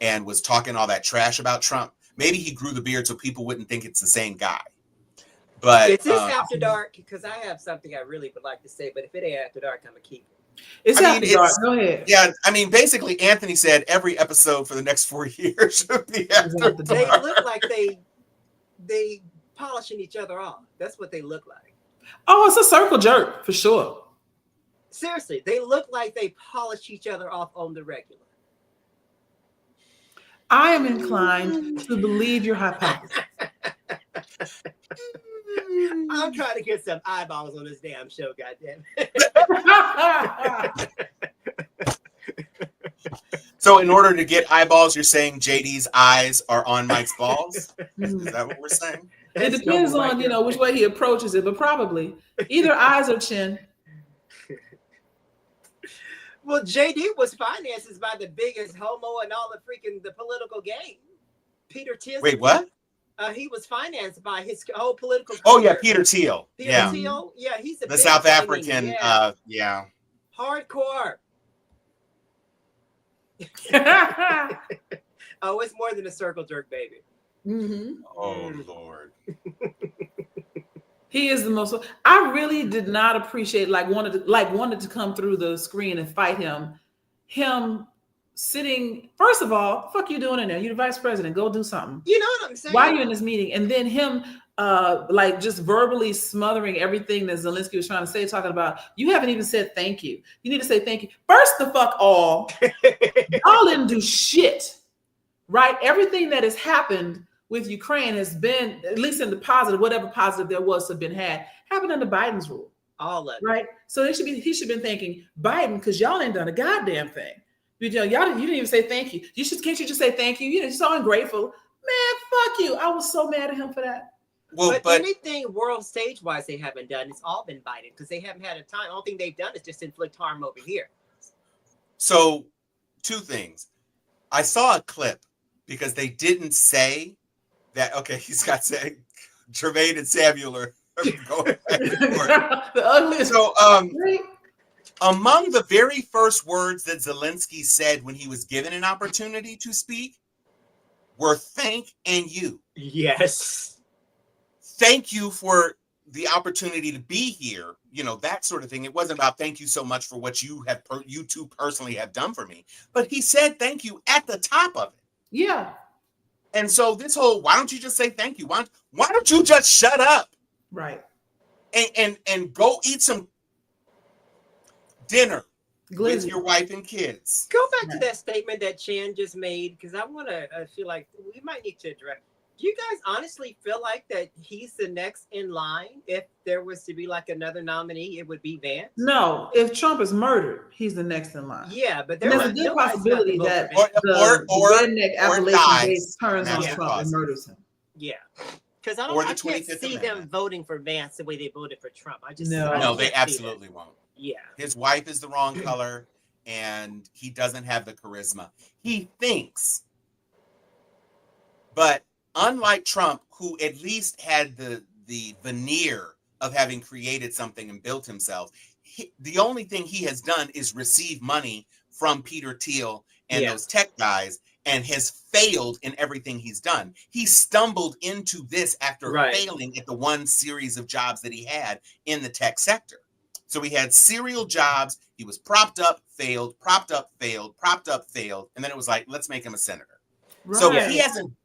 and was talking all that trash about Trump. Maybe he grew the beard so people wouldn't think it's the same guy. But it's this after dark, because I have something I really would like to say, but if it ain't after dark, I'm gonna keep it. It's after dark. Go ahead. Yeah, I mean, basically, Anthony said every episode for the next 4 years should be after dark. They look like they polishing each other off. That's what they look like. Oh, it's a circle jerk for sure. Seriously, they look like they polish each other off on the regular. I am inclined to believe your hypothesis. I'm trying to get some eyeballs on this damn show, goddamn. So in order to get eyeballs, you're saying JD's eyes are on Mike's balls? Is that what we're saying? It depends on, which way he approaches it, but probably either eyes or chin. Well, JD was financed by the biggest homo in all the political game, Peter Thiel. Wait, what? He was financed by his whole political career. Oh yeah, Peter Thiel. Peter Thiel, yeah, he's the South African. Yeah. Hardcore. Oh, it's more than a circle jerk, baby. Mm-hmm. Oh Lord. He is the most. I really did not appreciate wanted to come through the screen and fight him. Him sitting. First of all, fuck you doing in there? You're the vice president. Go do something. You know what I'm saying? Why are you in this meeting? And then him, just verbally smothering everything that Zelensky was trying to say, talking about you haven't even said thank you. You need to say thank you. First the fuck all. Y'all didn't do shit, right? Everything that has happened with Ukraine has been, at least in the positive, whatever positive there was to have been happened under Biden's rule. All of it. Right? So he should have been thanking Biden, because y'all ain't done a goddamn thing. You didn't even say thank you. Can't you just say thank you? You're so ungrateful. Man, fuck you. I was so mad at him for that. Well, but anything world stage wise they haven't done, it's all been Biden, because they haven't had a time. All thing they've done is just inflict harm over here. So 2 things. I saw a clip, because they didn't say that, okay, he's got saying Jermaine and Samuel are going back and forth. The ugliest. So among the very first words that Zelensky said when he was given an opportunity to speak were thank and you. Yes. Thank you for the opportunity to be here, that sort of thing. It wasn't about thank you so much for what you two personally have done for me, but he said thank you at the top of it. Yeah. And so this whole, why don't you just say thank you? Why don't you just shut up? Right. And go eat some dinner Glizzy. With your wife and kids. Go back to that statement that Chan just made, because I feel like we might need to address. Do you guys honestly feel like that he's the next in line? If there was to be like another nominee, it would be Vance? No, if Trump is murdered, he's the next in line. Yeah, but there's a good possibility that the redneck Appalachian base turns on Trump and murders him. Yeah, because I can't see them voting for Vance the way they voted for Trump. No, they absolutely won't. Yeah, his wife is the wrong color, and he doesn't have the charisma. He thinks, but unlike Trump, who at least had the veneer of having created something and built himself, the only thing he has done is receive money from Peter Thiel and those tech guys, and has failed in everything he's done. He stumbled into this after failing at the one series of jobs that he had in the tech sector. So he had serial jobs. He was propped up, failed, propped up, failed, propped up, failed. And then it was like, let's make him a senator. Right. So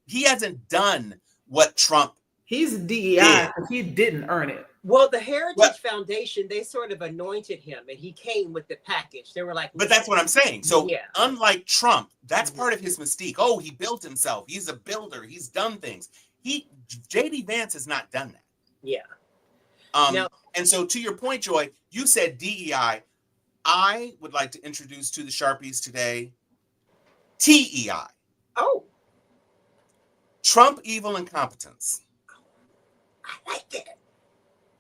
he hasn't done what Trump He's a DEI Yeah. because he didn't earn it. Well, the Heritage Foundation, they sort of anointed him, and he came with the package. They were like, But that's what I'm saying. So Yeah. unlike Trump, that's part of his mystique. Oh, he built himself. He's a builder. He's done things. JD Vance has not done that. Yeah. Now, and so to your point, Joy, you said DEI. I would like to introduce to the Sharpies today TEI. Oh, Trump evil incompetence. I like it.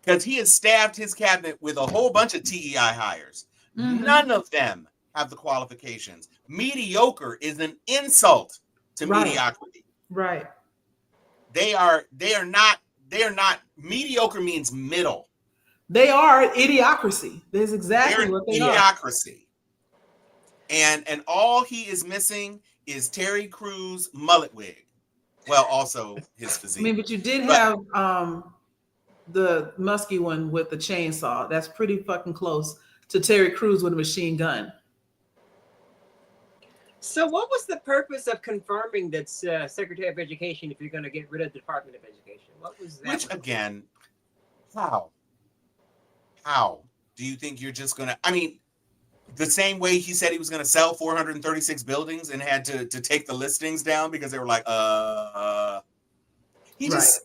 Because he has staffed his cabinet with a whole bunch of TEI hires. Mhm. None of them have the qualifications. Mediocre is an insult to Right. mediocrity. Right. They are not mediocre means middle. They are idiocracy. That's exactly They're what they are. idiocracy. And all he is missing is Terry Crews mullet wig. Well, also his I physique. mean, but you did have the Musky one with the chainsaw. That's pretty fucking close to Terry Crews with a machine gun. So what was the purpose of confirming that Secretary of Education if you're going to get rid of the Department of Education? What was that? Which again, how do you think you're just gonna? I mean, the same way he said he was gonna sell 436 buildings and had to take the listings down because they were like, he just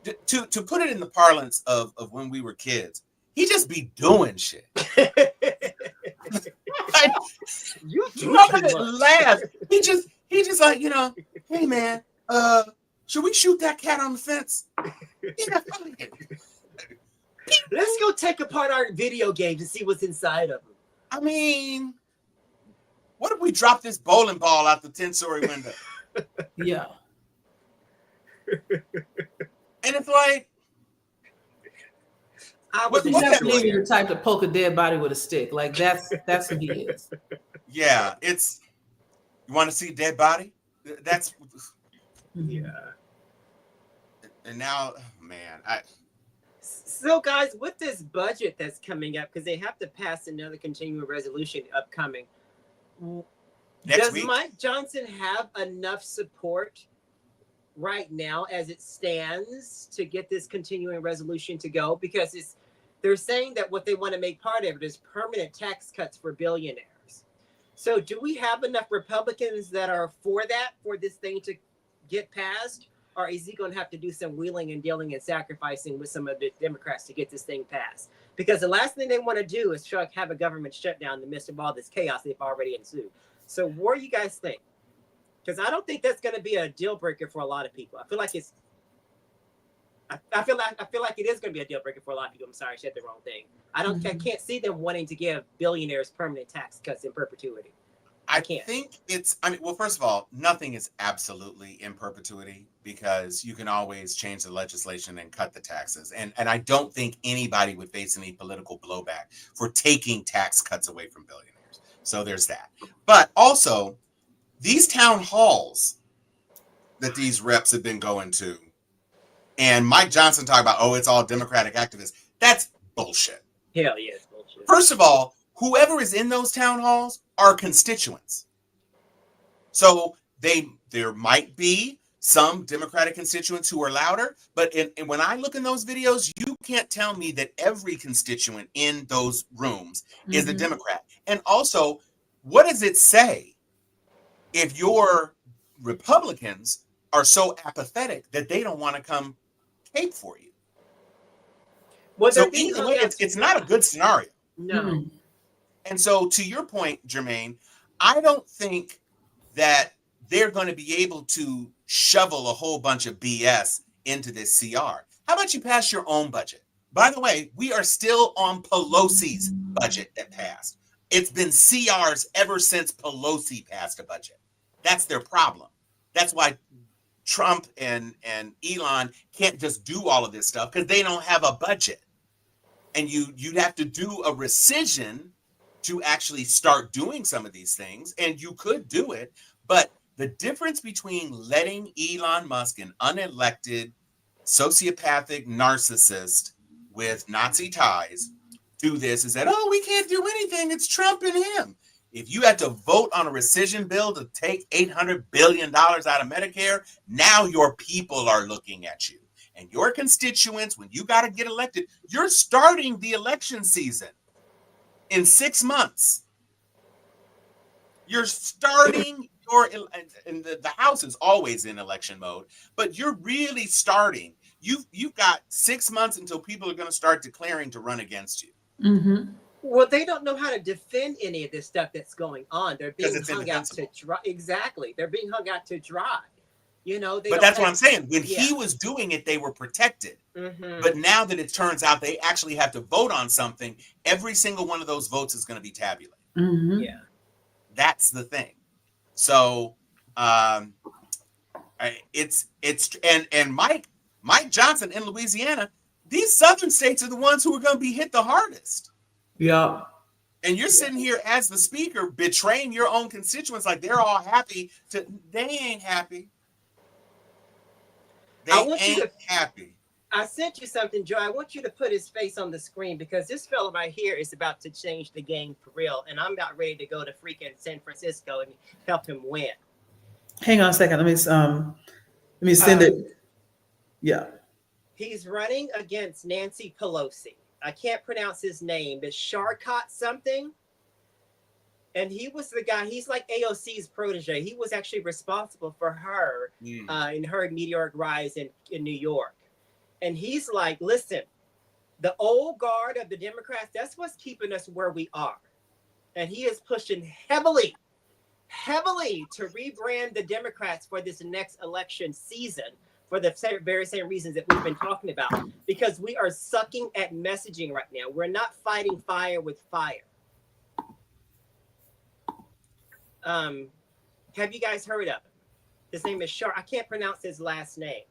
to put it in the parlance of when we were kids, he just be doing shit. You Laugh. He just like, hey man, should we shoot that cat on the fence? Yeah, fuck it. Let's go take apart our video game to see what's inside of them. I mean, what if we drop this bowling ball out the 10-story window? Yeah. And it's like, What's He's that definitely like? the type to poke a dead body with a stick. Like that's who he is. yeah, it's, you want to see a dead body? That's, Yeah. and now, oh, man, So, guys, with this budget that's coming up, because they have to pass another continuing resolution upcoming, does week. Mike Johnson have enough support right now as it stands to get this continuing resolution to go? Because they're saying that what they want to make part of it is permanent tax cuts for billionaires. So do we have enough Republicans that are for this thing to get passed? Or is he going to have to do some wheeling and dealing and sacrificing with some of the Democrats to get this thing passed? Because the last thing they want to do is have a government shutdown in the midst of all this chaos they've already ensued. So what do you guys think? Because I don't think that's going to be a deal breaker for a lot of people. I feel like it is going to be a deal breaker for a lot of people. I'm sorry, I said the wrong thing. I can't see them wanting to give billionaires permanent tax cuts in perpetuity. I can't. think it's, well, first of all, nothing is absolutely in perpetuity because you can always change the legislation and cut the taxes. And I don't think anybody would face any political blowback for taking tax cuts away from billionaires. So there's that. But also, these town halls that these reps have been going to, and Mike Johnson talking about, it's all Democratic activists. That's bullshit. Hell yeah, it's bullshit. First of all, whoever is in those town halls are constituents. So there might be some Democratic constituents who are louder, but when I look in those videos, you can't tell me that every constituent in those rooms is a Democrat. And also, what does it say if your Republicans are so apathetic that they don't want to come cape for you? Well, So either way, it's not a good scenario. No. And so to your point, Jermaine, I don't think that they're going to be able to shovel a whole bunch of BS into this CR. How about you pass your own budget? By the way, we are still on Pelosi's budget that passed. It's been CRs ever since Pelosi passed a budget. That's their problem. That's why Trump and Elon can't just do all of this stuff because they don't have a budget. And you'd have to do a rescission to actually start doing some of these things. And you could do it. But the difference between letting Elon Musk, an unelected, sociopathic narcissist with Nazi ties, do this is that, we can't do anything. It's Trump and him. If you had to vote on a rescission bill to take $800 billion out of Medicare, now your people are looking at you. and your constituents, when you got to get elected, you're starting the election season in 6 months. You're starting and the House is always in election mode, but you're really starting. You've got 6 months until people are going to start declaring to run against you. Mm-hmm. Well, they don't know how to defend any of this stuff that's going on. They're being hung out to dry. Exactly. They're being hung out to dry. You know, but that's what I'm saying. When he was doing it, they were protected. Mm-hmm. But now that it turns out they actually have to vote on something, every single one of those votes is going to be tabulated. Mm-hmm. Yeah. That's the thing. So it's and Mike Johnson in Louisiana, these southern states are the ones who are going to be hit the hardest. Yeah. And you're sitting here as the speaker betraying your own constituents like they're all happy. They ain't happy. They ain't happy. I sent you something, Joe. I want you to put his face on the screen because this fellow right here is about to change the game for real. And I'm about ready to go to freaking San Francisco and help him win. Hang on a second. Let me send it. Yeah. He's running against Nancy Pelosi. I can't pronounce his name, but Sharkot something. And he was the guy, he's like AOC's protege. He was actually responsible for her in her meteoric rise in New York. And he's like, listen, the old guard of the Democrats, that's what's keeping us where we are. And he is pushing heavily to rebrand the Democrats for this next election season for the very same reasons that we've been talking about. Because we are sucking at messaging right now. We're not fighting fire with fire. Have you guys heard of him? His name is Shark. I can't pronounce his last name.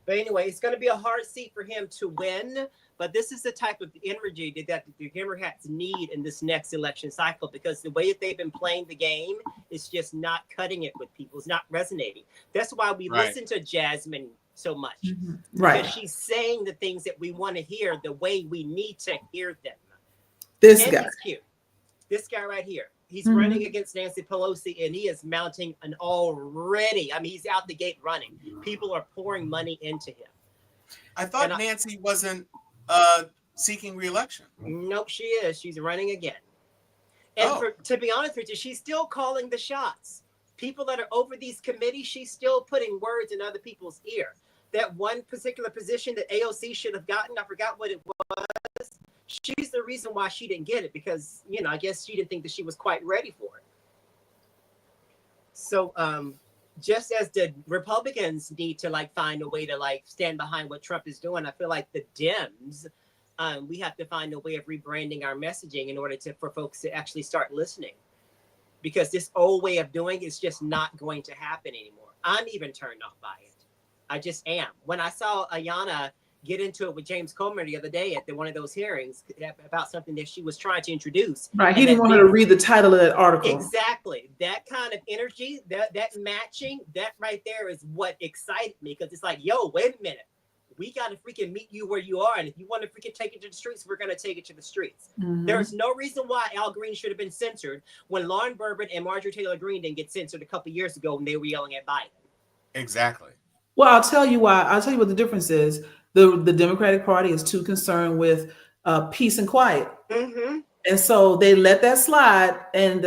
But anyway, it's going to be a hard seat for him to win. But this is the type of energy that the Democrats need in this next election cycle, because the way that they've been playing the game is just not cutting it with people. It's not resonating. That's why we listen to Jasmine so much. Mm-hmm. Right. Because she's saying the things that we want to hear the way we need to hear them. This and guy. He's cute. This guy right here. He's running against Nancy Pelosi, and he is mounting an already. I mean, he's out the gate running. People are pouring money into him. I thought Nancy wasn't seeking re-election. Nope, she is. She's running again. And to be honest with you, she's still calling the shots. People that are over these committees, she's still putting words in other people's ear. That one particular position that AOC should have gotten, I forgot what it was. She's the reason why she didn't get it, because, you know, I guess she didn't think that she was quite ready for it. So just as the Republicans need to find a way to stand behind what Trump is doing, I feel like the Dems, we have to find a way of rebranding our messaging in order for folks to actually start listening, because this old way of doing is just not going to happen anymore. I'm even turned off by it. I just am. When I saw Ayanna get into it with James Comer the other day at one of those hearings about something that she was trying to introduce. Right. He didn't want her to read the title of that article. Exactly. That kind of energy, that matching, that right there is what excited me, because it's like, yo, wait a minute. We got to freaking meet you where you are. And if you want to freaking take it to the streets, we're going to take it to the streets. Mm-hmm. There's no reason why Al Green should have been censored when Lauren Boebert and Marjorie Taylor Greene didn't get censored a couple years ago when they were yelling at Biden. Exactly. Well, I'll tell you why. I'll tell you what the difference is. The Democratic Party is too concerned with peace and quiet. Mm-hmm. And so they let that slide. And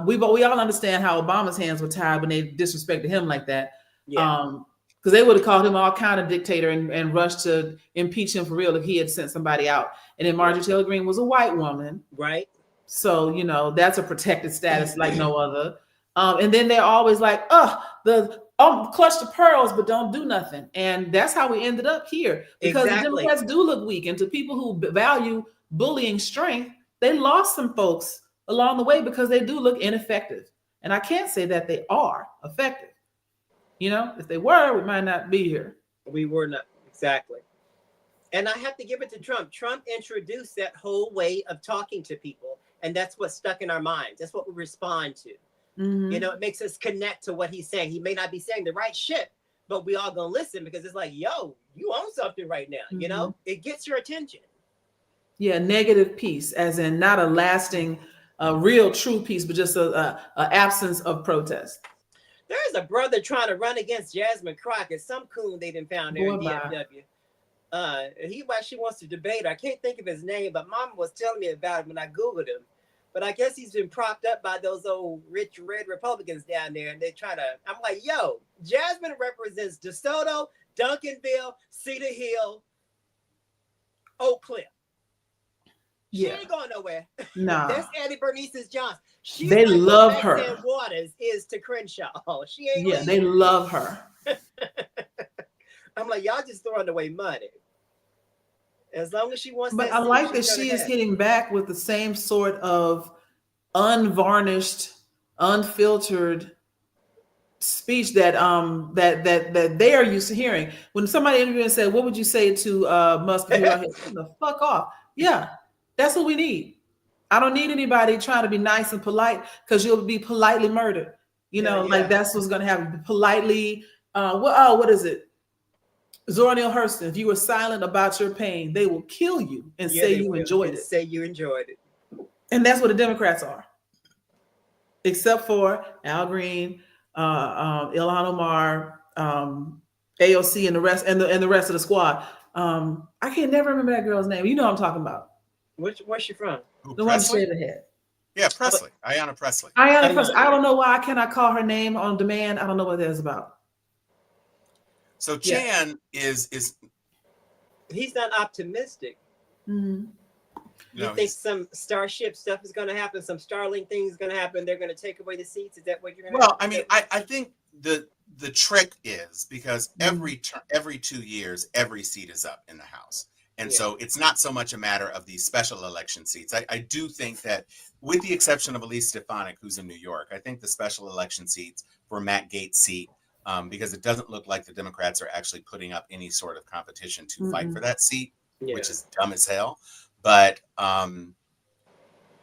we all understand how Obama's hands were tied when they disrespected him like that. Yeah. Because they would have called him all kind of dictator and rushed to impeach him for real if he had sent somebody out. And then Marjorie Taylor Greene was a white woman. Right. So, you know, that's a protected status like no other. And then they're always like, clutch the pearls, but don't do nothing. And that's how we ended up here, because the Democrats do look weak. And to people who value bullying strength, they lost some folks along the way because they do look ineffective. And I can't say that they are effective. You know, if they were, we might not be here. We were not. Exactly. And I have to give it to Trump. Trump introduced that whole way of talking to people. And that's what's stuck in our minds. That's what we respond to. Mm-hmm. You know, it makes us connect to what he's saying. He may not be saying the right shit, but we all gonna listen because it's like, yo, you own something right now. Mm-hmm. You know, it gets your attention. Yeah, negative peace, as in not a lasting, real, true peace, but just a absence of protest. There's a brother trying to run against Jasmine Crockett, some coon they done found there in DFW. He actually wants to debate. I can't think of his name, but Mom was telling me about him when I Googled him. But I guess he's been propped up by those old rich red Republicans down there, and they try to. I'm like, yo, Jasmine represents DeSoto, Duncanville, Cedar Hill, Oak Cliff. She ain't going nowhere. No. That's Annie Bernice's Johnson. They love her. And Waters is to Crenshaw. She ain't. Yeah, they love her. I'm like, y'all just throwing away money. As long as she wants. But I like that she is hitting back with the same sort of unvarnished, unfiltered speech that that they are used to hearing. When somebody interviewed and said, "What would you say to Musky?" The fuck off. Yeah, that's what we need. I don't need anybody trying to be nice and polite, because you'll be politely murdered. You know, like that's what's going to happen. Politely. What is it? Zora Neale Hurston, if you were silent about your pain, they will kill you and say you enjoyed it. Say you enjoyed it. And that's what the Democrats are. Except for Al Green, Ilhan Omar, AOC, and the rest, and the rest of the squad. I can never remember that girl's name. You know what I'm talking about. Where's she from? The one straight ahead. Yeah, Presley. Ayanna Presley. Ayanna Presley. I don't know why I cannot call her name on demand. I don't know what that is about. So Chan is he's not optimistic. Mm-hmm. You think some Starship stuff is going to happen? Some Starlink thing is going to happen? They're going to take away the seats? Is that what you're going to? Well, I mean, I think the trick is because every 2 years, every seat is up in the House. And so it's not so much a matter of these special election seats. I do think that, with the exception of Elise Stefanik, who's in New York, I think the special election seats for Matt Gaetz' seat, because it doesn't look like the Democrats are actually putting up any sort of competition to fight for that seat, which is dumb as hell. But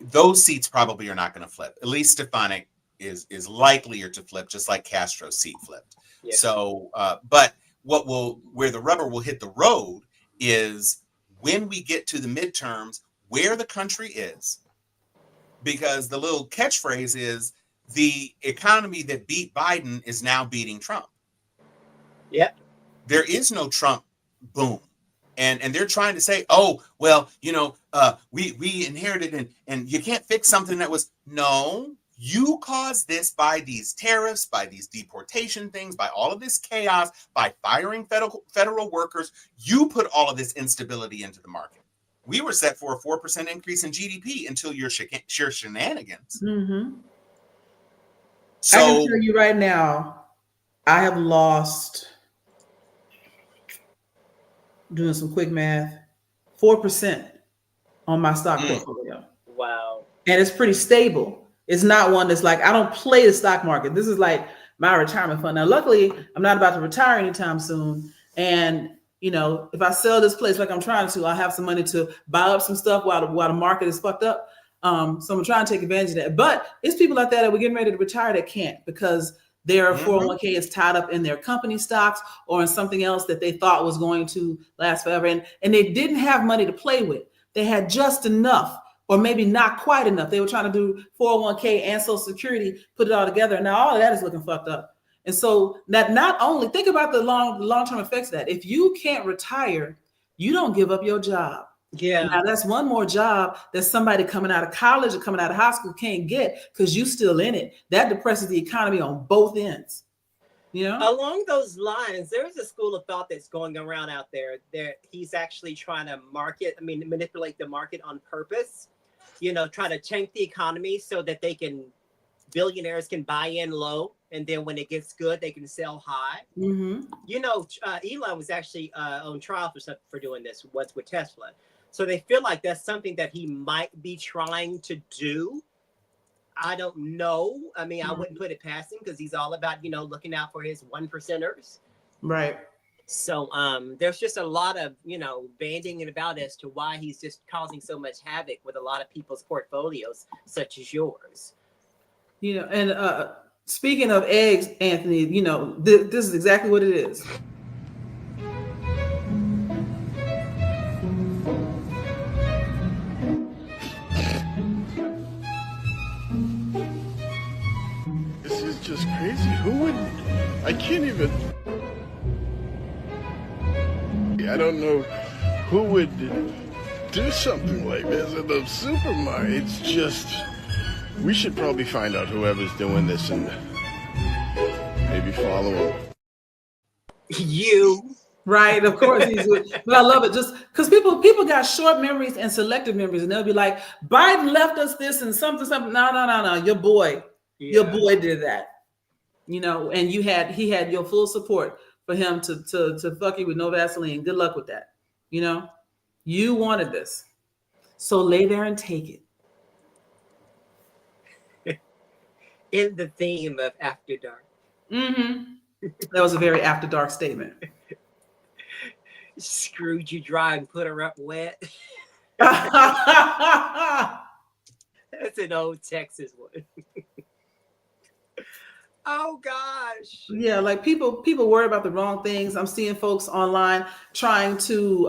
those seats probably are not going to flip. Elise Stefanik is likelier to flip, just like Castro's seat flipped. Yeah. So, but where the rubber will hit the road is when we get to the midterms, where the country is, because the little catchphrase is the economy that beat Biden is now beating Trump. Yep. There is no Trump boom. And they're trying to say, oh, well, we inherited and you can't fix something that was, no, you caused this by these tariffs, by these deportation things, by all of this chaos, by firing federal workers. You put all of this instability into the market. We were set for a 4% increase in GDP until your shenanigans. Mm-hmm. So, I can tell you right now, I have lost, doing some quick math, 4% on my stock portfolio. Wow. And it's pretty stable. It's not one that's like, I don't play the stock market. This is like my retirement fund. Now, luckily, I'm not about to retire anytime soon. And, if I sell this place like I'm trying to, I'll have some money to buy up some stuff while the market is fucked up. So I'm trying to take advantage of that. But it's people like that we're getting ready to retire that can't, because their 401k is tied up in their company stocks or in something else that they thought was going to last forever. And they didn't have money to play with. They had just enough, or maybe not quite enough. They were trying to do 401k and Social Security, put it all together. Now all of that is looking fucked up. And so that not only, think about the long-term effects of that. If you can't retire, you don't give up your job. Yeah. Now that's one more job that somebody coming out of college or coming out of high school can't get, because you still in it. That depresses the economy on both ends. Along those lines, there's a school of thought that's going around out there. He's actually trying to manipulate the market on purpose. Try to tank the economy so that billionaires can buy in low, and then when it gets good, they can sell high. Mm-hmm. Elon was actually on trial for doing this once with Tesla. So they feel like that's something that he might be trying to do. I don't know. I wouldn't put it past him, because he's all about, looking out for his 1%ers. Right. So there's just a lot of, banding about as to why he's just causing so much havoc with a lot of people's portfolios, such as yours. And speaking of eggs, Anthony, this is exactly what it is. This is just crazy. Who would? I can't even. I don't know who would do something like this in the supermarket. It's just, we should probably find out whoever's doing this and maybe follow him. You. Right, of course he's with, but I love it just because people got short memories and selective memories, and they'll be like, Biden left us this and something. No. Your boy did that, you know, and he had your full support for him to fuck you with no Vaseline. Good luck with that. You know, you wanted this, so lay there and take it. In the theme of After Dark. That was a very After Dark statement. Screwed you dry and put her up wet. That's an old Texas one. Oh gosh. Yeah, like people worry about the wrong things. I'm seeing folks online trying to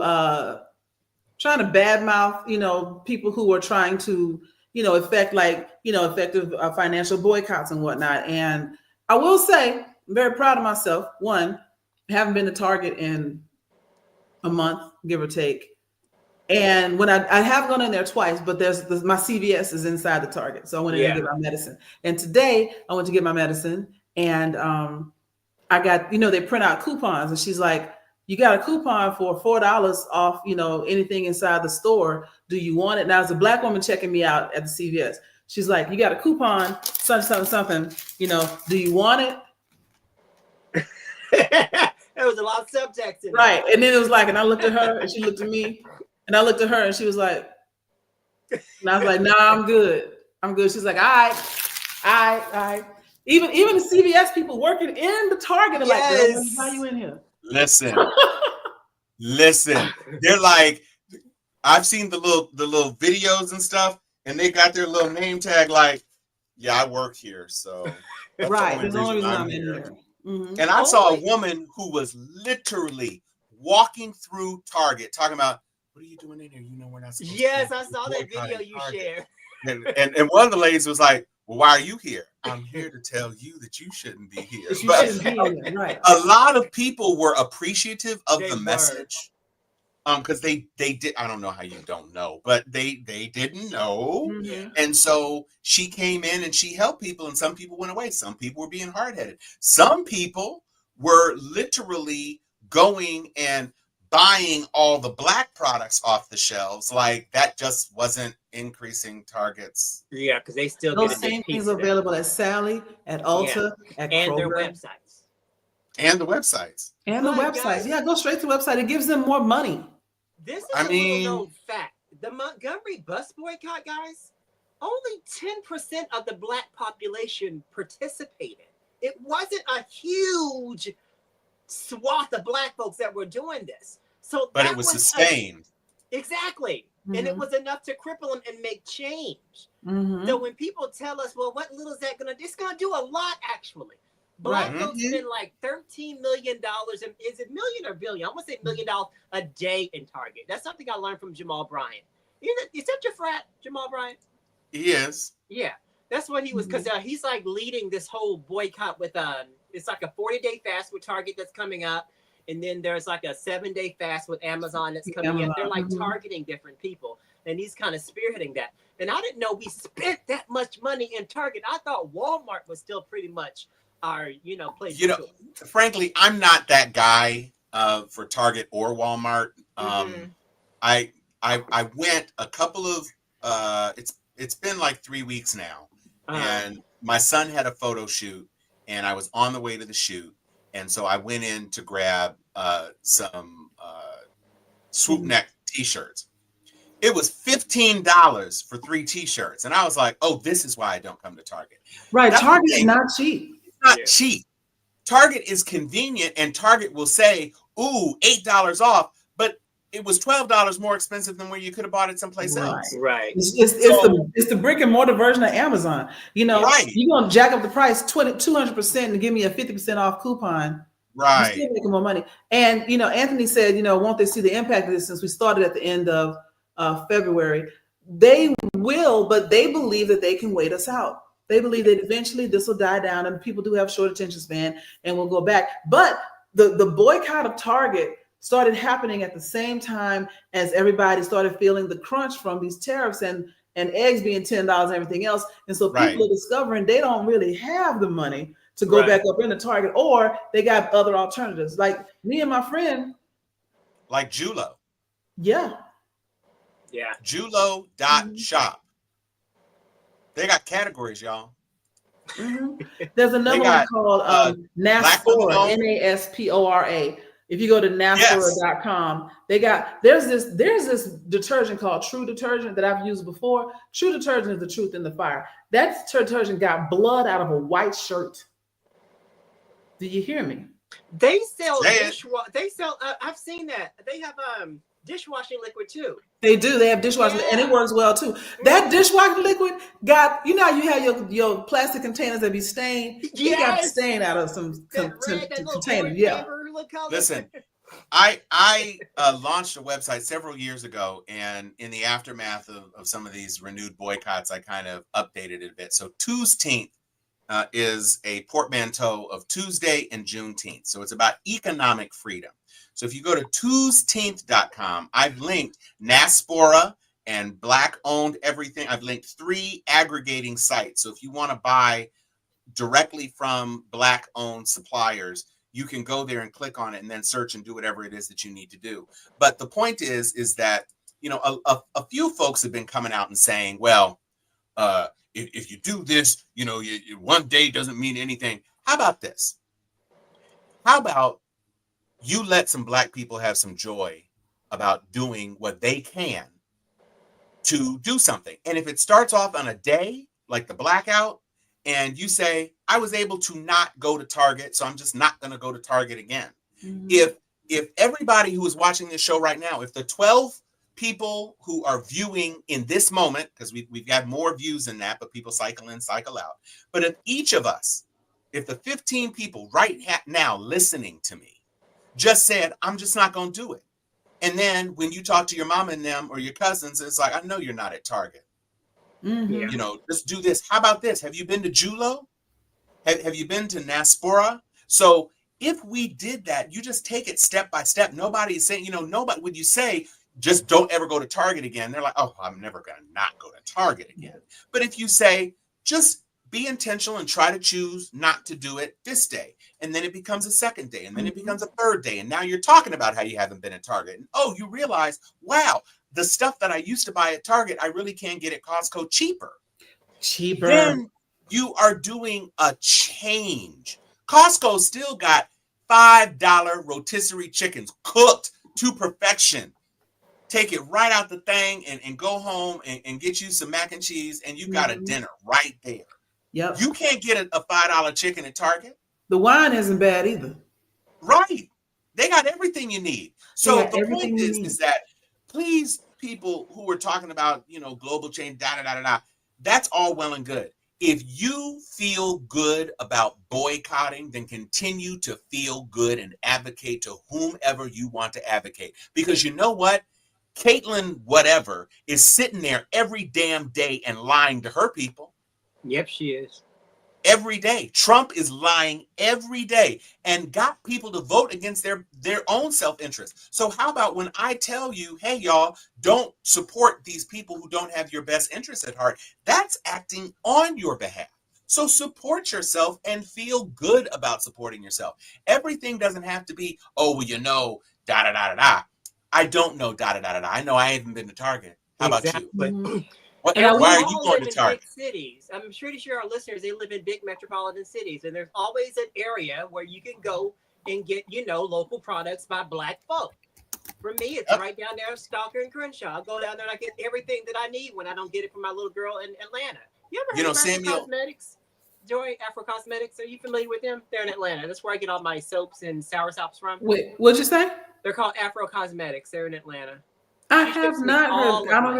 badmouth, you know, people who are trying to, you know, effective financial boycotts and whatnot. And I will say, I'm very proud of myself. One, I haven't been to Target in a month, give or take. And when I have gone in there twice, but my CVS is inside the Target. So I went in to get my medicine. And today I went to get my medicine, and I got, you know, they print out coupons, and she's like, you got a coupon for $4 off, you know, anything inside the store. Do you want it? Now, there's a Black woman checking me out at the CVS. She's like, you got a coupon, something, you know, do you want it? There was a lot of subtext in right. And then it was like, and I looked at her and she looked at me, and I looked at her and she was like, and I was like, nah, I'm good. She's like, all right. Even the CVS people working in the Target are like, why are you in here? Listen. They're like, I've seen the little videos and stuff, and they got their little name tag like, yeah, I work here, so right. There's the only reason I'm in here. And I saw a woman who was literally walking through Target talking about, what are you doing in here? You know we're not supposed Yes, to I saw that video you shared. And one of the ladies was like, well, why are you here? I'm here to tell you that you shouldn't be here. But right. A lot of people were appreciative of the message. Because they did, I don't know how you don't know, but they didn't know. And so she came in and she helped people, and some people went away. Some people were being hard-headed. Some people were literally going and buying all the Black products off the shelves. Like, that just wasn't increasing Target's. Yeah, because they still those get a same big things available at Sally, at Ulta, at and Kroger. their websites. And the websites. Guys, Yeah, go straight to the website. It gives them more money. This is a little known fact. The Montgomery bus boycott, guys, only 10% of the Black population participated. It wasn't a huge swath of Black folks that were doing this. So, but it was sustained. Exactly. And it was enough to cripple them and make change. So when people tell us, well, what little is that going to do? It's going to do a lot, actually. Black folks spend like $13 million. And is it million or billion? I want to say $1 million a day in Target. That's something I learned from Jamal Bryant. Is that your frat, Jamal Bryant? He is. Yeah. That's what he was, because he's like leading this whole boycott with it's like a 40-day fast with Target that's coming up. And then there's like a 7-day fast with Amazon that's coming up. They're like targeting different people. And he's kind of spearheading that. And I didn't know we spent that much money in Target. I thought Walmart was still pretty much our, place. Frankly, I'm not that guy for Target or Walmart. I went a couple of it's been like 3 weeks now, and my son had a photo shoot, and I was on the way to the shoot, and so I went in to grab some swoop neck t-shirts. It was $15 for 3 t-shirts, and I was like, "Oh, this is why I don't come to Target." Right, Target is not cheap. It's not cheap. Target is convenient, and Target will say, "Ooh, $8 off," but it was $12 more expensive than where you could have bought it someplace else. Right. It's the brick and mortar version of Amazon. You're gonna jack up the price 200% and give me a 50% off coupon. Right. You're still making more money. And Anthony said, won't they see the impact of this since we started at the end of February? They will, but they believe that they can wait us out. They believe that eventually this will die down, and people do have short attention span and will go back. But the boycott of Target started happening at the same time as everybody started feeling the crunch from these tariffs and eggs being $10 and everything else. And so people are discovering they don't really have the money to go back up into Target, or they got other alternatives. Like me and my friend. Like Julo. Yeah. Yeah. Julo.shop. They got categories, y'all. There's another one called Naspora, Naspora. If you go to Naspora.com, there's this detergent called True Detergent that I've used before. True Detergent is the truth in the fire. That detergent got blood out of a white shirt. Do you hear me? They sell I've seen that. They have dishwashing liquid too. They do. They have dishwashing, and it works well too. That dishwashing liquid got, you know, you have your plastic containers that be stained. He got the stain out of some container. Yeah. Listen, I launched a website several years ago, and in the aftermath of some of these renewed boycotts, I kind of updated it a bit. So Tuesday is a portmanteau of Tuesday and Juneteenth. So it's about economic freedom. So if you go to Tuesday.com, I've linked Naspora and Black-owned everything. I've linked 3 aggregating sites. So if you want to buy directly from Black-owned suppliers, you can go there and click on it and then search and do whatever it is that you need to do. But the point is that, you know, a few folks have been coming out and saying, well, if you do this, you know, one day doesn't mean anything. How about this? How about you let some Black people have some joy about doing what they can to do something? And if it starts off on a day like the blackout, and you say, I was able to not go to Target, so I'm just not going to go to Target again. If everybody who is watching this show right now, if the 12 people who are viewing in this moment, because we've got more views than that, but people cycle in, cycle out. But if each of us, if the 15 people right now listening to me just said, I'm just not going to do it. And then when you talk to your mom and them or your cousins, it's like, I know you're not at Target. You know, just do this. How about this? Have you been to Julo? Have you been to Naspora? So if we did that, you just take it step by step. Nobody's saying, you know, nobody, when you say, just don't ever go to Target again, they're like, oh, I'm never going to not go to Target again. But if you say, just be intentional and try to choose not to do it this day, and then it becomes a second day, and then it becomes a third day, and now you're talking about how you haven't been at Target. And oh, you realize, wow, the stuff that I used to buy at Target, I really can get at Costco cheaper. Then you are doing a change. Costco still got $5 rotisserie chickens cooked to perfection. Take it right out the thing and go home and get you some mac and cheese, and you've got a dinner right there. Yep. You can't get a $5 chicken at Target. The wine isn't bad either. Right. They got everything you need. So the point is that, please, people who are talking about, you know, global change, that's all well and good. If you feel good about boycotting, then continue to feel good and advocate to whomever you want to advocate. Because you know what? Caitlin, whatever, is sitting there every damn day and lying to her people. Yep, she is. Every day. Trump is lying every day and got people to vote against their own self-interest. So how about when I tell you, hey, y'all, don't support these people who don't have your best interests at heart? That's acting on your behalf. So support yourself and feel good about supporting yourself. Everything doesn't have to be, oh, well, you know, I don't know, I know I haven't been to Target. How about you? Why are you going to Target? Big cities. I'm pretty sure our listeners, they live in big metropolitan cities, and there's always an area where you can go and get, you know, local products by Black folk. For me, it's right down there, Stalker and Crenshaw. I'll go down there and I get everything that I need when I don't get it from my little girl in Atlanta. You ever heard of Afro Cosmetics? Joy, Afro Cosmetics. Are you familiar with them? They're in Atlanta. That's where I get all my soaps and sour sops from. Wait, what'd you say? They're called Afro Cosmetics. They're in Atlanta. I have not heard. I don't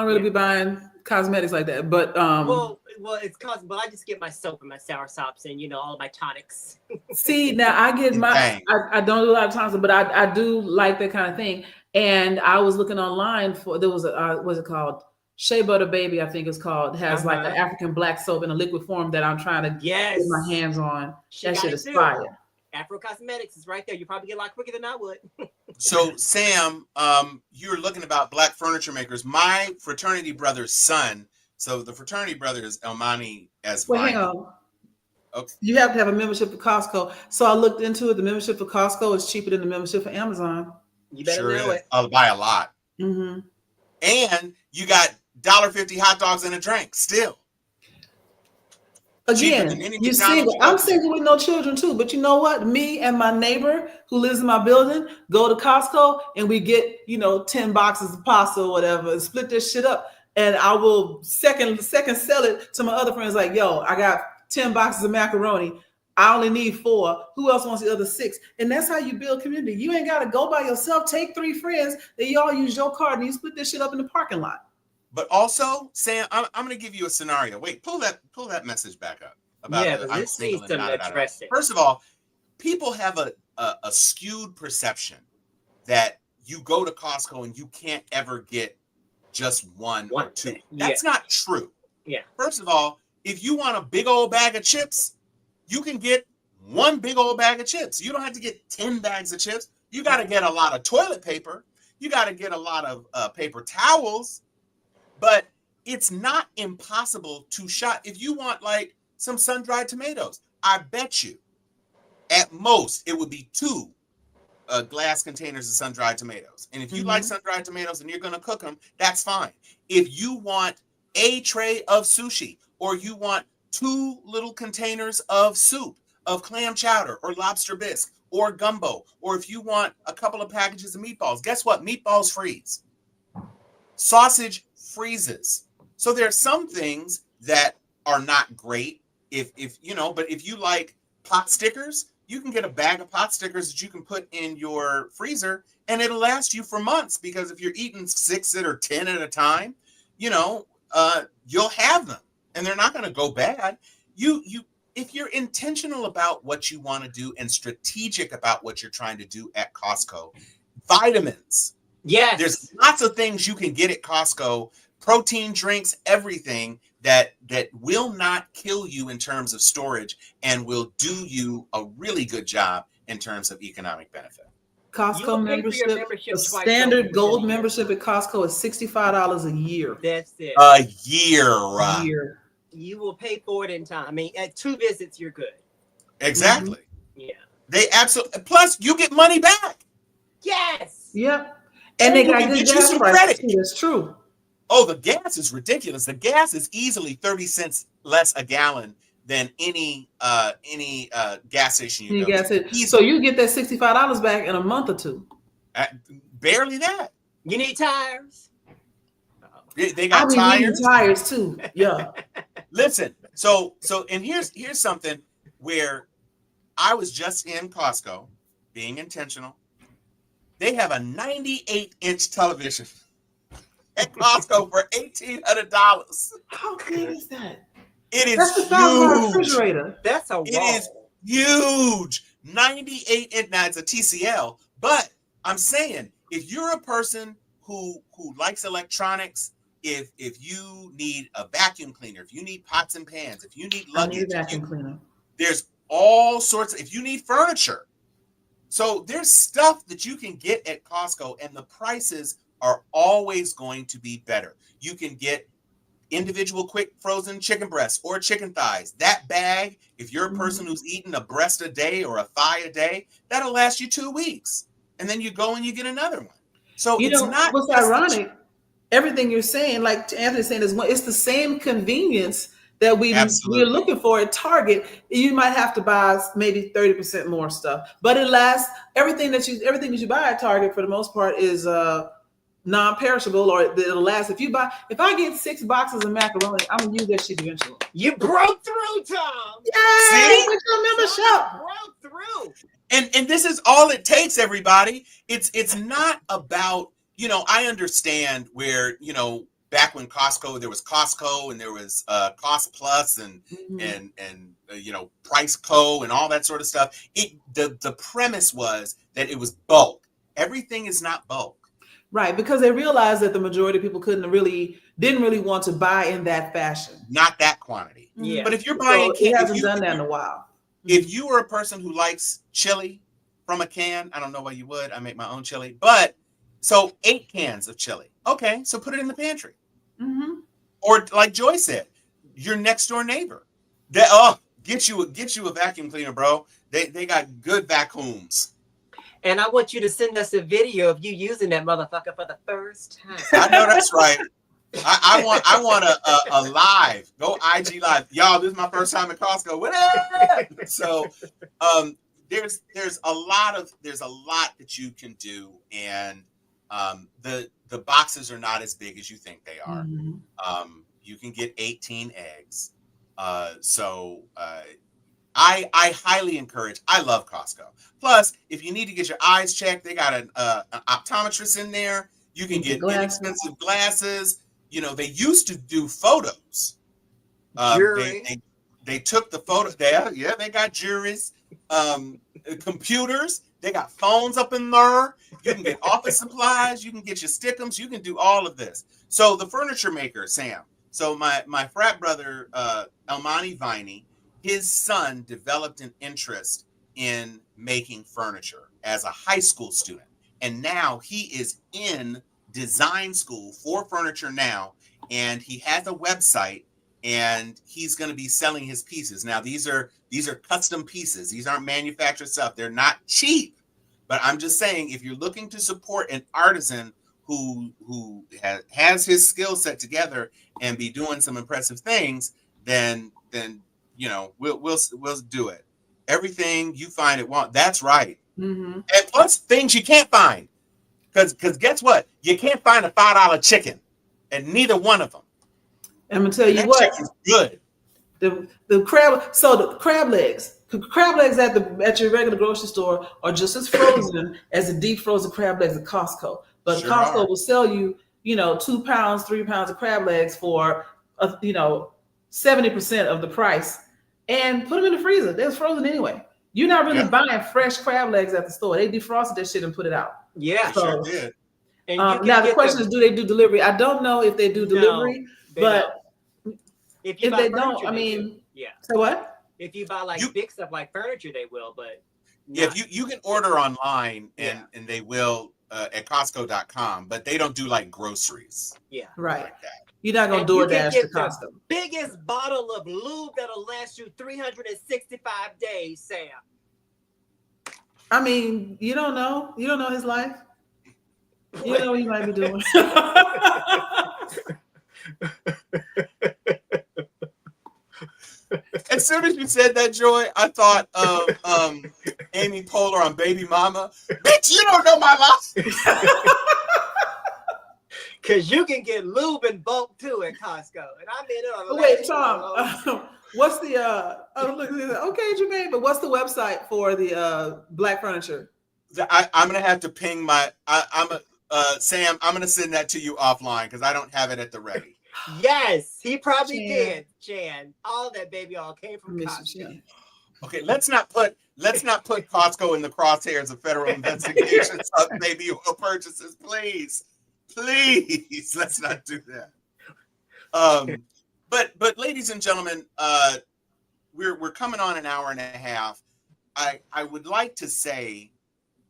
really be buying cosmetics like that. But well, it's but I just get my soap and my sour sops and, you know, all my tonics. See, now I get I don't do a lot of times, but I do like that kind of thing. And I was looking online for, there was a what's it called? Shea Butter Baby, I think it's called. It has like an African black soap in a liquid form that I'm trying to get my hands on. That shit is fire. Afro Cosmetics is right there. You probably get a lot quicker than I would. So Sam, you're looking about black furniture makers. My fraternity brother's son. So the fraternity brother is Elmani as Well, hang on. Okay. You have to have a membership for Costco. So I looked into it. The membership for Costco is cheaper than the membership for Amazon. You better Sure know is. it. I'll buy a lot. Mm-hmm. And you got $1.50 hot dogs and a drink still. Cheaper than Again, any you're McDonald's single. I'm Coke. single with no children too. But you know what? Me and my neighbor who lives in my building go to Costco and we get, 10 boxes of pasta or whatever and split this shit up. And I will second sell it to my other friends like, yo, I got 10 boxes of macaroni. I only need 4. Who else wants the other 6? And that's how you build community. You ain't got to go by yourself. Take 3 friends that y'all use your card and you split this shit up in the parking lot. But also, Sam, I'm going to give you a scenario. Wait, pull that message back up. About Yeah, the, but I'm this single needs and to da-da-da-da. address it. First of all, people have a skewed perception that you go to Costco and you can't ever get just one or two. thing. That's not true. Yeah. First of all, if you want a big old bag of chips, you can get one big old bag of chips. You don't have to get 10 bags of chips. You got to get a lot of toilet paper. You got to get a lot of paper towels. But it's not impossible to shop. If you want like some sun-dried tomatoes, I bet you at most it would be 2 glass containers of sun-dried tomatoes. And if you like sun-dried tomatoes and you're going to cook them, that's fine. If you want a tray of sushi, or you want 2 little containers of soup, of clam chowder or lobster bisque or gumbo, or if you want a couple of packages of meatballs, guess what? Meatballs freeze. Sausage freezes. So there are some things that are not great but if you like pot stickers, you can get a bag of pot stickers that you can put in your freezer and it'll last you for months, because if you're eating 6 or 10 at a time, you'll have them and they're not going to go bad. If you're intentional about what you want to do and strategic about what you're trying to do at Costco, vitamins. Yes. There's lots of things you can get at Costco, protein drinks, everything that will not kill you in terms of storage and will do you a really good job in terms of economic benefit. Costco membership the twice standard over gold a year. membership at Costco is $65 a year. That's it. A year. A year. You will pay for it in time. I mean, at 2 visits, you're good. Exactly. Yeah. They absolutely. Plus, you get money back. Yes. Yep. And they you got can good get you gas some prices credit. too. That's true. Oh, the gas is ridiculous. The gas is easily 30 cents less a gallon than any gas station you go to. So you get that $65 back in a month or 2. Barely that. You need tires. They got I be needing tires. tires too. Yeah. Listen, so and here's something where I was just in Costco, being intentional. They have a 98-inch television at Costco for $1,800. How good is that? It is That's the size of our huge. refrigerator. That's a wall. It is huge. 98 inch. Now it's a TCL, but I'm saying if you're a person who likes electronics, if you need a vacuum cleaner, if you need pots and pans, if you need luggage, I need a vacuum cleaner. there's all sorts of, if you need furniture. So there's stuff that you can get at Costco and the prices are always going to be better. You can get individual quick frozen chicken breasts or chicken thighs. That bag, if you're a person who's eating a breast a day or a thigh a day, that'll last you 2 weeks. And then you go and you get another one. So it's not what's ironic, everything you're saying, like Anthony's saying, it's the same convenience that we're looking for at Target. You might have to buy maybe 30% more stuff, but it lasts. Everything that you buy at Target for the most part is non-perishable, or it'll last. If I get 6 boxes of macaroni, I'm gonna use that shit eventually. You broke through, Tom. Yay! With your membership. Broke through. And this is all it takes, everybody. It's not about, I understand where, back when Costco, there was Costco and there was Cost Plus and Price Co and all that sort of stuff. The premise was that it was bulk. Everything is not bulk. Right, because they realized that the majority of people didn't really want to buy in that fashion. Not that quantity. Yeah. But if you're buying, it hasn't done that in a while. If you are a person who likes chili from a can, I don't know why you would. I make my own chili, but so 8 cans of chili. Okay, so put it in the pantry. Mm-hmm. Or like Joy said, your next door neighbor. Get you a vacuum cleaner, bro. They got good vacuums. And I want you to send us a video of you using that motherfucker for the first time. I know that's right. I want a live. Go IG live, y'all. This is my first time at Costco. What up? So, there's a lot that you can do, and the boxes are not as big as you think they are. Mm-hmm. You can get 18 eggs. I highly encourage. I love Costco. Plus, if you need to get your eyes checked, they got an optometrist in there. You can get inexpensive glasses. You know, they used to do photos. They took the photo there. Yeah, they got juries, computers. They got phones up in there. You can get office supplies. You can get your stickums. You can do all of this. So the furniture maker, Sam. So my frat brother, Elmani Viney, his son developed an interest in making furniture as a high school student. And now he is in design school for furniture now. And he has a website and he's going to be selling his pieces. Now, these are custom pieces. These aren't manufactured stuff. They're not cheap. But I'm just saying, if you're looking to support an artisan who has his skill set together and be doing some impressive things, then you know we'll do it. Everything you find at Walmart, that's right. Mm-hmm. And plus things you can't find, because guess what? You can't find a $5 chicken, and neither one of them. I'm gonna tell you that what. chicken's good. The crab legs. Crab legs at your regular grocery store are just as frozen as the deep frozen crab legs at Costco. But Sure Costco are. will sell you, 2 pounds, 3 pounds of crab legs for, 70% of the price, and put them in the freezer. They're frozen anyway. You're not really buying fresh crab legs at the store. They defrosted that shit and put it out. Yeah, Sure did. And now the question is, do they do delivery? I don't know if they do delivery, but if they don't, I mean, so what? If you buy big stuff like furniture, they will, but if you can order online and they will at Costco.com, but they don't do like groceries. Yeah. Right. Like that. You're not gonna DoorDash to Costco. Biggest bottle of lube that'll last you 365 days, Sam. I mean, you don't know. You don't know his life. You know what he might be doing. As soon as you said that, Joy, I thought of Amy Poehler on Baby Mama. Bitch, you don't know my life. Because you can get lube in bulk too at Costco. And I mean it on Wait, Tom, what's the okay, Jermaine, but what's the website for the black furniture? I'm gonna have to ping Sam, I'm gonna send that to you offline because I don't have it at the ready. Yes, he probably did, Jan. All that baby all came from Costco. Okay, let's not put Costco in the crosshairs of federal investigations of baby oil purchases, please. Please, let's not do that. But ladies and gentlemen, we're coming on an hour and a half. I would like to say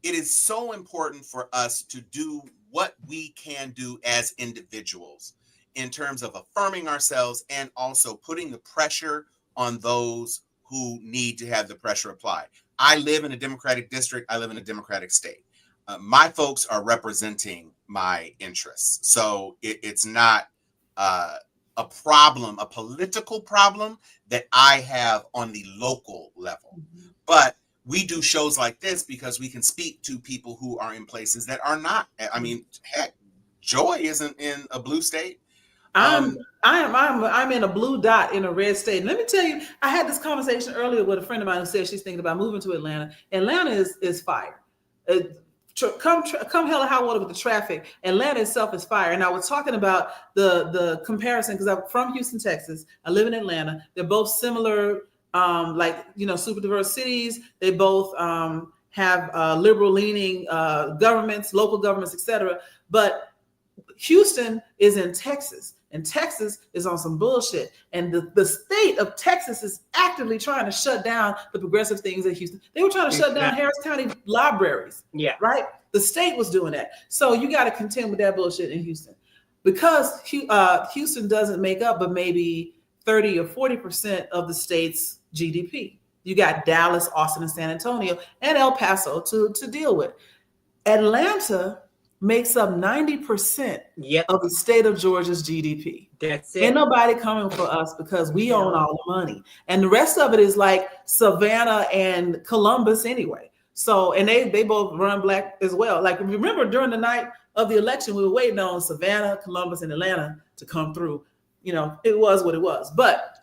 it is so important for us to do what we can do as individuals in terms of affirming ourselves and also putting the pressure on those who need to have the pressure applied. I live in a Democratic district. I live in a Democratic state. My folks are representing my interests. So it's not a problem, a political problem that I have on the local level. Mm-hmm. But we do shows like this because we can speak to people who are in places that are not. I mean, heck, Joy isn't in a blue state. I'm in a blue dot in a red state. And let me tell you, I had this conversation earlier with a friend of mine who said she's thinking about moving to Atlanta. Atlanta is fire. Come hell or high water with the traffic. Atlanta itself is fire. And I was talking about the comparison because I'm from Houston, Texas. I live in Atlanta. They're both similar, super diverse cities. They both have liberal leaning governments, local governments, etc. But Houston is in Texas. and Texas is on some bullshit. And the state of Texas is actively trying to shut down the progressive things in Houston. They were trying to shut down Harris County libraries. Yeah. Right? The state was doing that. So you got to contend with that bullshit in Houston. Because Houston doesn't make up but maybe 30 or 40% of the state's GDP. You got Dallas, Austin, and San Antonio, and El Paso to deal with. Atlanta makes up 90% of the state of Georgia's GDP. That's it. Ain't nobody coming for us because we own all the money. And the rest of it is like Savannah and Columbus anyway. So, and they both run black as well. Like, remember during the night of the election, we were waiting on Savannah, Columbus, and Atlanta to come through. You know, it was what it was. But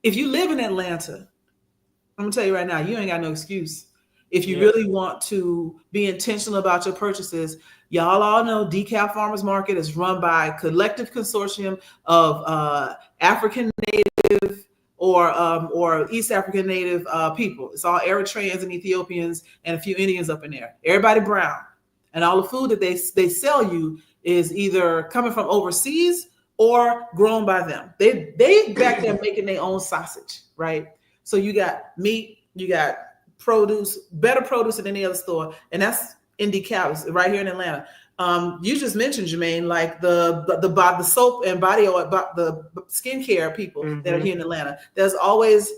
if you live in Atlanta, I'm gonna tell you right now, you ain't got no excuse. If you really want to be intentional about your purchases, y'all all know DeKalb Farmers Market is run by a collective consortium of African Native or East African Native people. It's all Eritreans and Ethiopians and a few Indians up in there. Everybody brown. And all the food that they sell you is either coming from overseas or grown by them. They back there making their own sausage, right? So you got meat, you got produce, better produce than any other store, and that's in DeKalb, right here in Atlanta. You just mentioned, Jermaine, like the soap and body oil, the skincare people that are here in Atlanta. There's always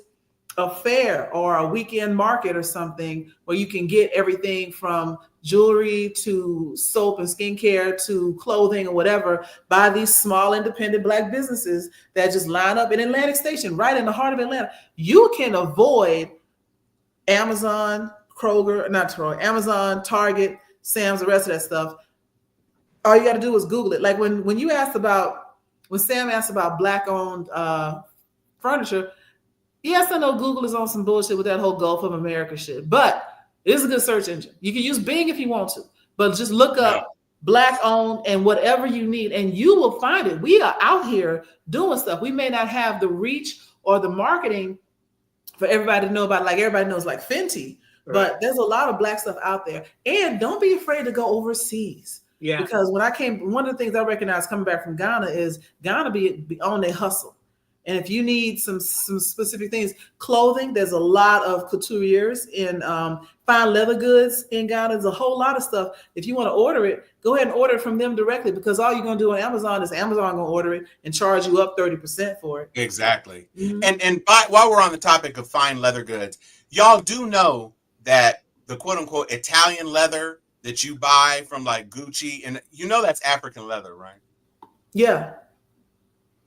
a fair or a weekend market or something where you can get everything from jewelry to soap and skincare to clothing or whatever by these small independent Black businesses that just line up in Atlantic Station, right in the heart of Atlanta. You can avoid Amazon, Amazon, Target, Sam's, the rest of that stuff. All you got to do is Google it. Like when Sam asked about Black-owned furniture, yes, I know Google is on some bullshit with that whole Gulf of America shit, but it is a good search engine. You can use Bing if you want to, but just look up Black-owned and whatever you need, and you will find it. We are out here doing stuff. We may not have the reach or the marketing for everybody to know about, like everybody knows like Fenty, but there's a lot of Black stuff out there. And don't be afraid to go overseas. Yeah. Because when one of the things I recognize coming back from Ghana is Ghana be on their hustle. And if you need some specific things, clothing, there's a lot of couturiers in fine leather goods in Ghana. There's a whole lot of stuff. If you want to order it, go ahead and order it from them directly, because all you're going to do on Amazon is Amazon going to order it and charge you up 30% for it. Exactly. And while we're on the topic of fine leather goods, y'all do know that the quote unquote Italian leather that you buy from like Gucci, and you know that's African leather, right? Yeah.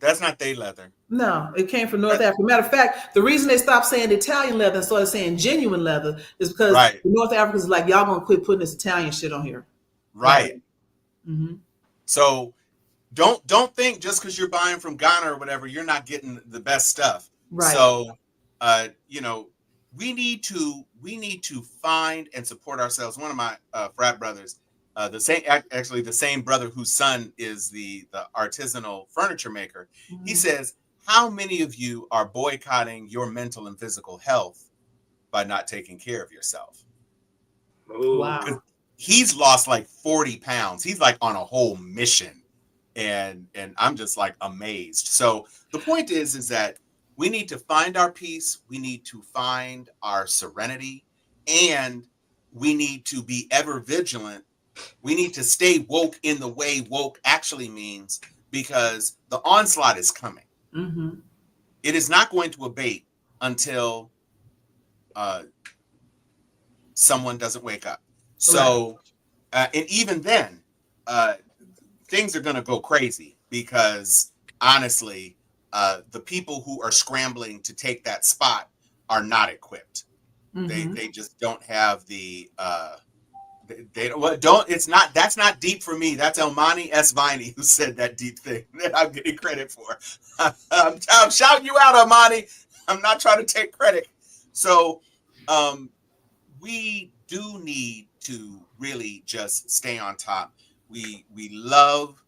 That's not they leather. No, it came from North Africa. Matter of fact, the reason they stopped saying Italian leather and started saying genuine leather is because the North Africans are like, y'all gonna quit putting this Italian shit on here. Right. So don't think just because you're buying from Ghana or whatever, you're not getting the best stuff. Right. So we need to find and support ourselves. One of my frat brothers, the same brother whose son is the artisanal furniture maker. He says, how many of you are boycotting your mental and physical health by not taking care of yourself? Ooh. Wow. He's lost like 40 pounds. He's like on a whole mission. And I'm just like amazed. So the point is that we need to find our peace. We need to find our serenity, and we need to be ever vigilant. We need to stay woke in the way woke actually means, because the onslaught is coming. It is not going to abate until someone doesn't wake up. So, and even then, things are going to go crazy, because honestly, the people who are scrambling to take that spot are not equipped. They just don't have the that's not deep for me. That's Elmani S. Viney who said that deep thing that I'm getting credit for. I'm shouting you out, Elmani. I'm not trying to take credit. So we do need to really just stay on top. We love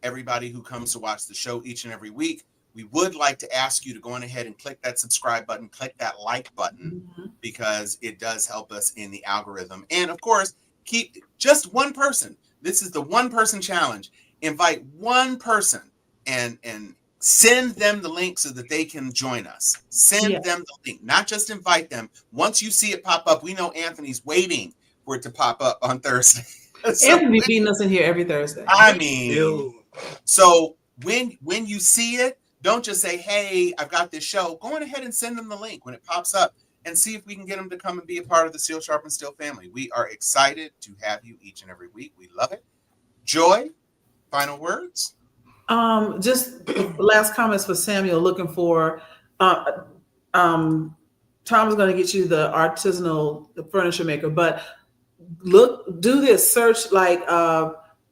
everybody who comes to watch the show each and every week. We would like to ask you to go on ahead and click that subscribe button, click that like button, because it does help us in the algorithm. And of course, keep just one person. This is the one person challenge. Invite one person and send them the link so that they can join us. Send them the link, not just invite them. Once you see it pop up, we know Anthony's waiting for it to pop up on Thursday. So Anthony beating us in here every Thursday. I mean, so when you see it, don't just say, hey, I've got this show. Go on ahead and send them the link when it pops up and see if we can get them to come and be a part of the Steel Sharp and Steel family. We are excited to have you each and every week. We love it. Joy, final words? Just last comments for Samuel, looking for Tom is going to get you the artisanal furniture maker, but do this, search like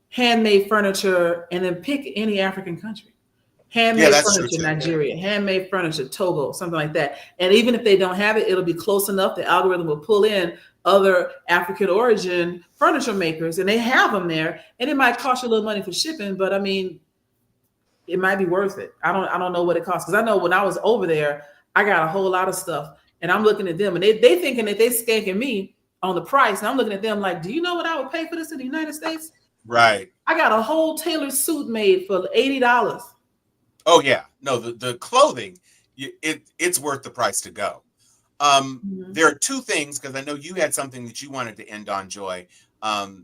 handmade furniture and then pick any African country. Handmade furniture, Nigeria, handmade furniture, Togo, something like that. And even if they don't have it, it'll be close enough. The algorithm will pull in other African origin furniture makers, and they have them there. And it might cost you a little money for shipping, but I mean, it might be worth it. I don't know what it costs, because I know when I was over there, I got a whole lot of stuff, and I'm looking at them, and they thinking that they skanking me on the price, and I'm looking at them like, do you know what I would pay for this in the United States? Right. I got a whole tailored suit made for $80. Oh yeah, no, the clothing, it's worth the price to go. There are two things, because I know you had something that you wanted to end on, Joy.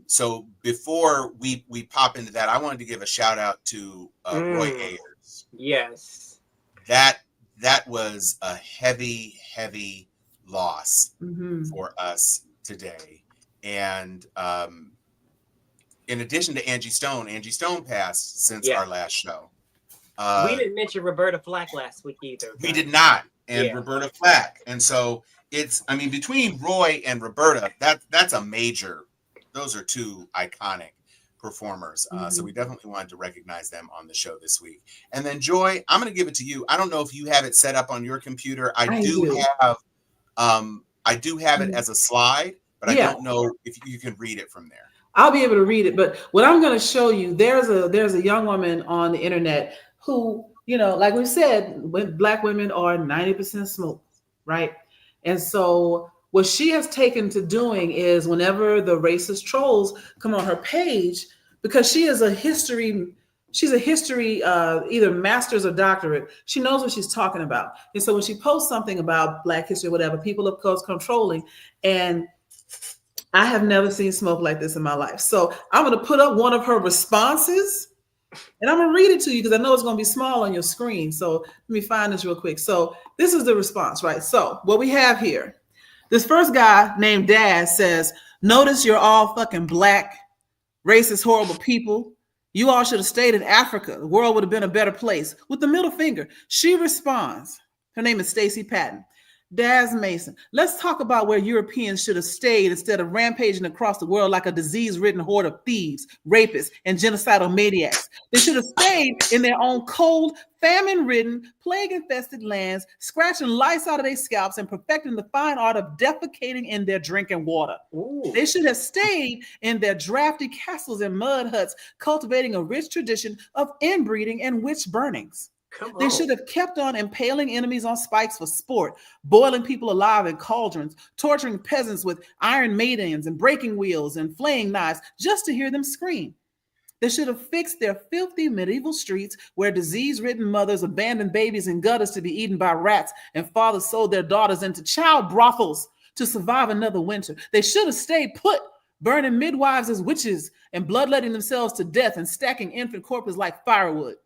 So before we pop into that, I wanted to give a shout out to Roy Ayers. Yes, that was a heavy loss for us today. And in addition to Angie Stone passed since our last show. We didn't mention Roberta Flack last week either. We did not, and Roberta Flack. And so between Roy and Roberta, that's a major. Those are two iconic performers. So we definitely wanted to recognize them on the show this week. And then Joy, I'm going to give it to you. I don't know if you have it set up on your computer. I do have it as a slide, but I don't know if you can read it from there. I'll be able to read it, but what I'm going to show you, there's a young woman on the internet who, like we said, Black women are 90% smoke, right? And so what she has taken to doing is, whenever the racist trolls come on her page, because she's a history either master's or doctorate, she knows what she's talking about. And so when she posts something about Black history, whatever, people of course come trolling, and I have never seen smoke like this in my life. So I'm going to put up one of her responses, and I'm going to read it to you because I know it's going to be small on your screen. So let me find this real quick. So this is the response, right? So what we have here, this first guy named Daz says, notice you're all fucking Black, racist, horrible people. You all should have stayed in Africa. The world would have been a better place. With the middle finger. She responds. Her name is Stacey Patton. Daz Mason, let's talk about where Europeans should have stayed instead of rampaging across the world like a disease-ridden horde of thieves, rapists, and genocidal maniacs. They should have stayed in their own cold, famine-ridden, plague-infested lands, scratching lice out of their scalps and perfecting the fine art of defecating in their drinking water. Ooh. They should have stayed in their drafty castles and mud huts, cultivating a rich tradition of inbreeding and witch burnings. They should have kept on impaling enemies on spikes for sport, boiling people alive in cauldrons, torturing peasants with iron maidens and breaking wheels and flaying knives just to hear them scream. They should have fixed their filthy medieval streets where disease-ridden mothers abandoned babies in gutters to be eaten by rats and fathers sold their daughters into child brothels to survive another winter. They should have stayed put, burning midwives as witches and bloodletting themselves to death and stacking infant corpses like firewood.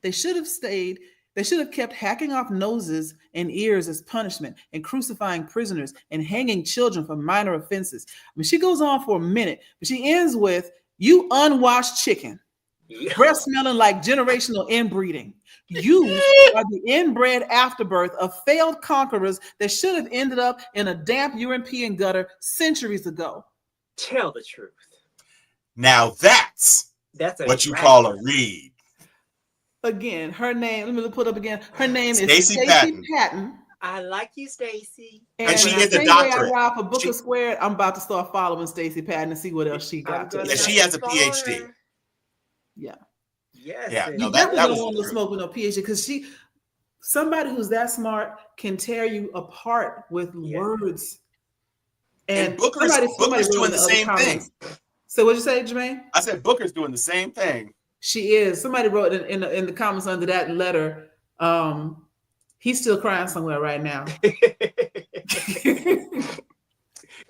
They should have kept hacking off noses and ears as punishment and crucifying prisoners and hanging children for minor offenses. I mean, she goes on for a minute, but she ends with, you unwashed chicken, breath smelling like generational inbreeding. You are the inbred afterbirth of failed conquerors that should have ended up in a damp European gutter centuries ago. Tell the truth. Now that's what you call a read. Again, her name, let me put up again. Her name is Stacey Patton. I like you, Stacey. And she is a doctorate. I for Booker Squared, I'm about to start following Stacey Patton and see what else she got. Yeah, she has a PhD. Yeah. Yes. Yeah. You definitely don't want to smoke with no PhD, because somebody who's that smart can tear you apart with words. And Booker's doing the same thing. So what'd you say, Jermaine? I said Booker's doing the same thing. She is. Somebody wrote in the comments under that letter. He's still crying somewhere right now.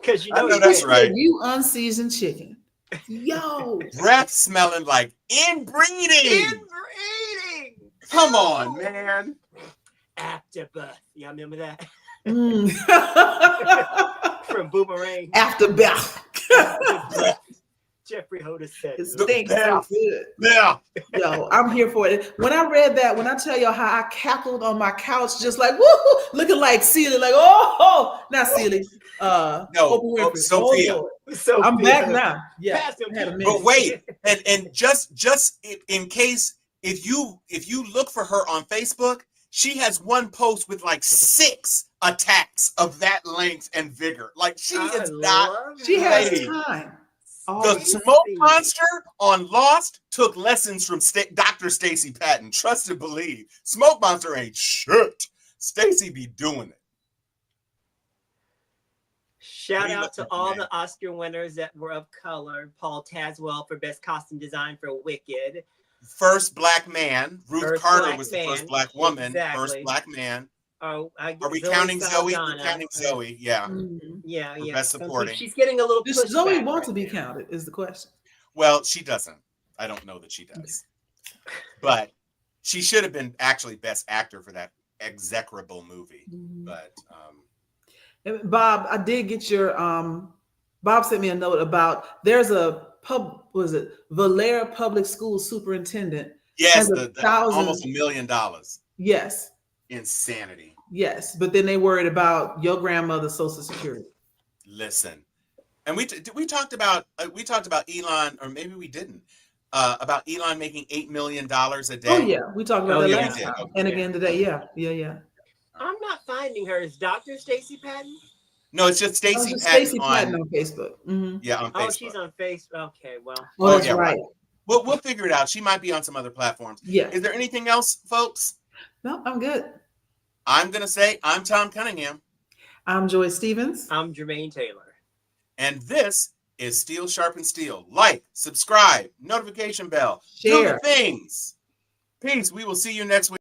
Because I know that's right. You unseasoned chicken. Yo. Breath smelling like inbreeding. Inbreeding. Come on, man. Afterbirth. Y'all remember that? Mm. From Boomerang. Afterbirth. Jeffrey Hodder said It stinks so good. Yeah. Yo, I'm here for it. When I read that, when I tell y'all how I cackled on my couch, just like woo, looking like Celie, like not Celie. No, Oprah Winfrey. Sophia. Oh, Lord. I'm back now. Yeah. I had a minute. But wait, and just in case, if you look for her on Facebook, she has one post with like 6 attacks of that length and vigor. Like she is not. She has time. The smoke monster on Lost took lessons from Dr. Stacey Patton. Trust and believe. Smoke monster ain't shit. Stacey be doing it. Shout out to all the Oscar winners that were of color. Paul Tazwell for Best Costume Design for Wicked. First black man. Ruth Carter was the first black woman. Exactly. First black man. Oh, Are we counting Zoe? We're counting Zoe. Yeah. Mm-hmm. Yeah. Best supporting. She's getting a little. Does Zoe want to be counted? Is the question. Well, she doesn't. I don't know that she does. But she should have been actually Best Actor for that execrable movie. Mm-hmm. But Bob, I did get your Bob sent me a note about there's a Valera Public School superintendent. Yes, almost $1 million. Yes. Insanity. Yes, but then they worried about your grandmother's Social Security. Listen, and we talked about Elon, or maybe we didn't, about Elon making $8 million a day. Oh yeah, we talked about that last time, okay. and again today. Yeah. I'm not finding her. Is Dr. Stacey Patton? No, it's just Stacey Patton on Facebook. Mm-hmm. Yeah, on Facebook. Oh, she's on Facebook. Okay, well. Oh, that's right. We'll figure it out. She might be on some other platforms. Yeah. Is there anything else, folks? No, I'm good. I'm gonna say I'm Tom Cunningham. I'm Joy Stevens. I'm Jermaine Taylor. And this is Steel Sharpen Steel. Like, subscribe, notification bell, share do the things. Peace. We will see you next week.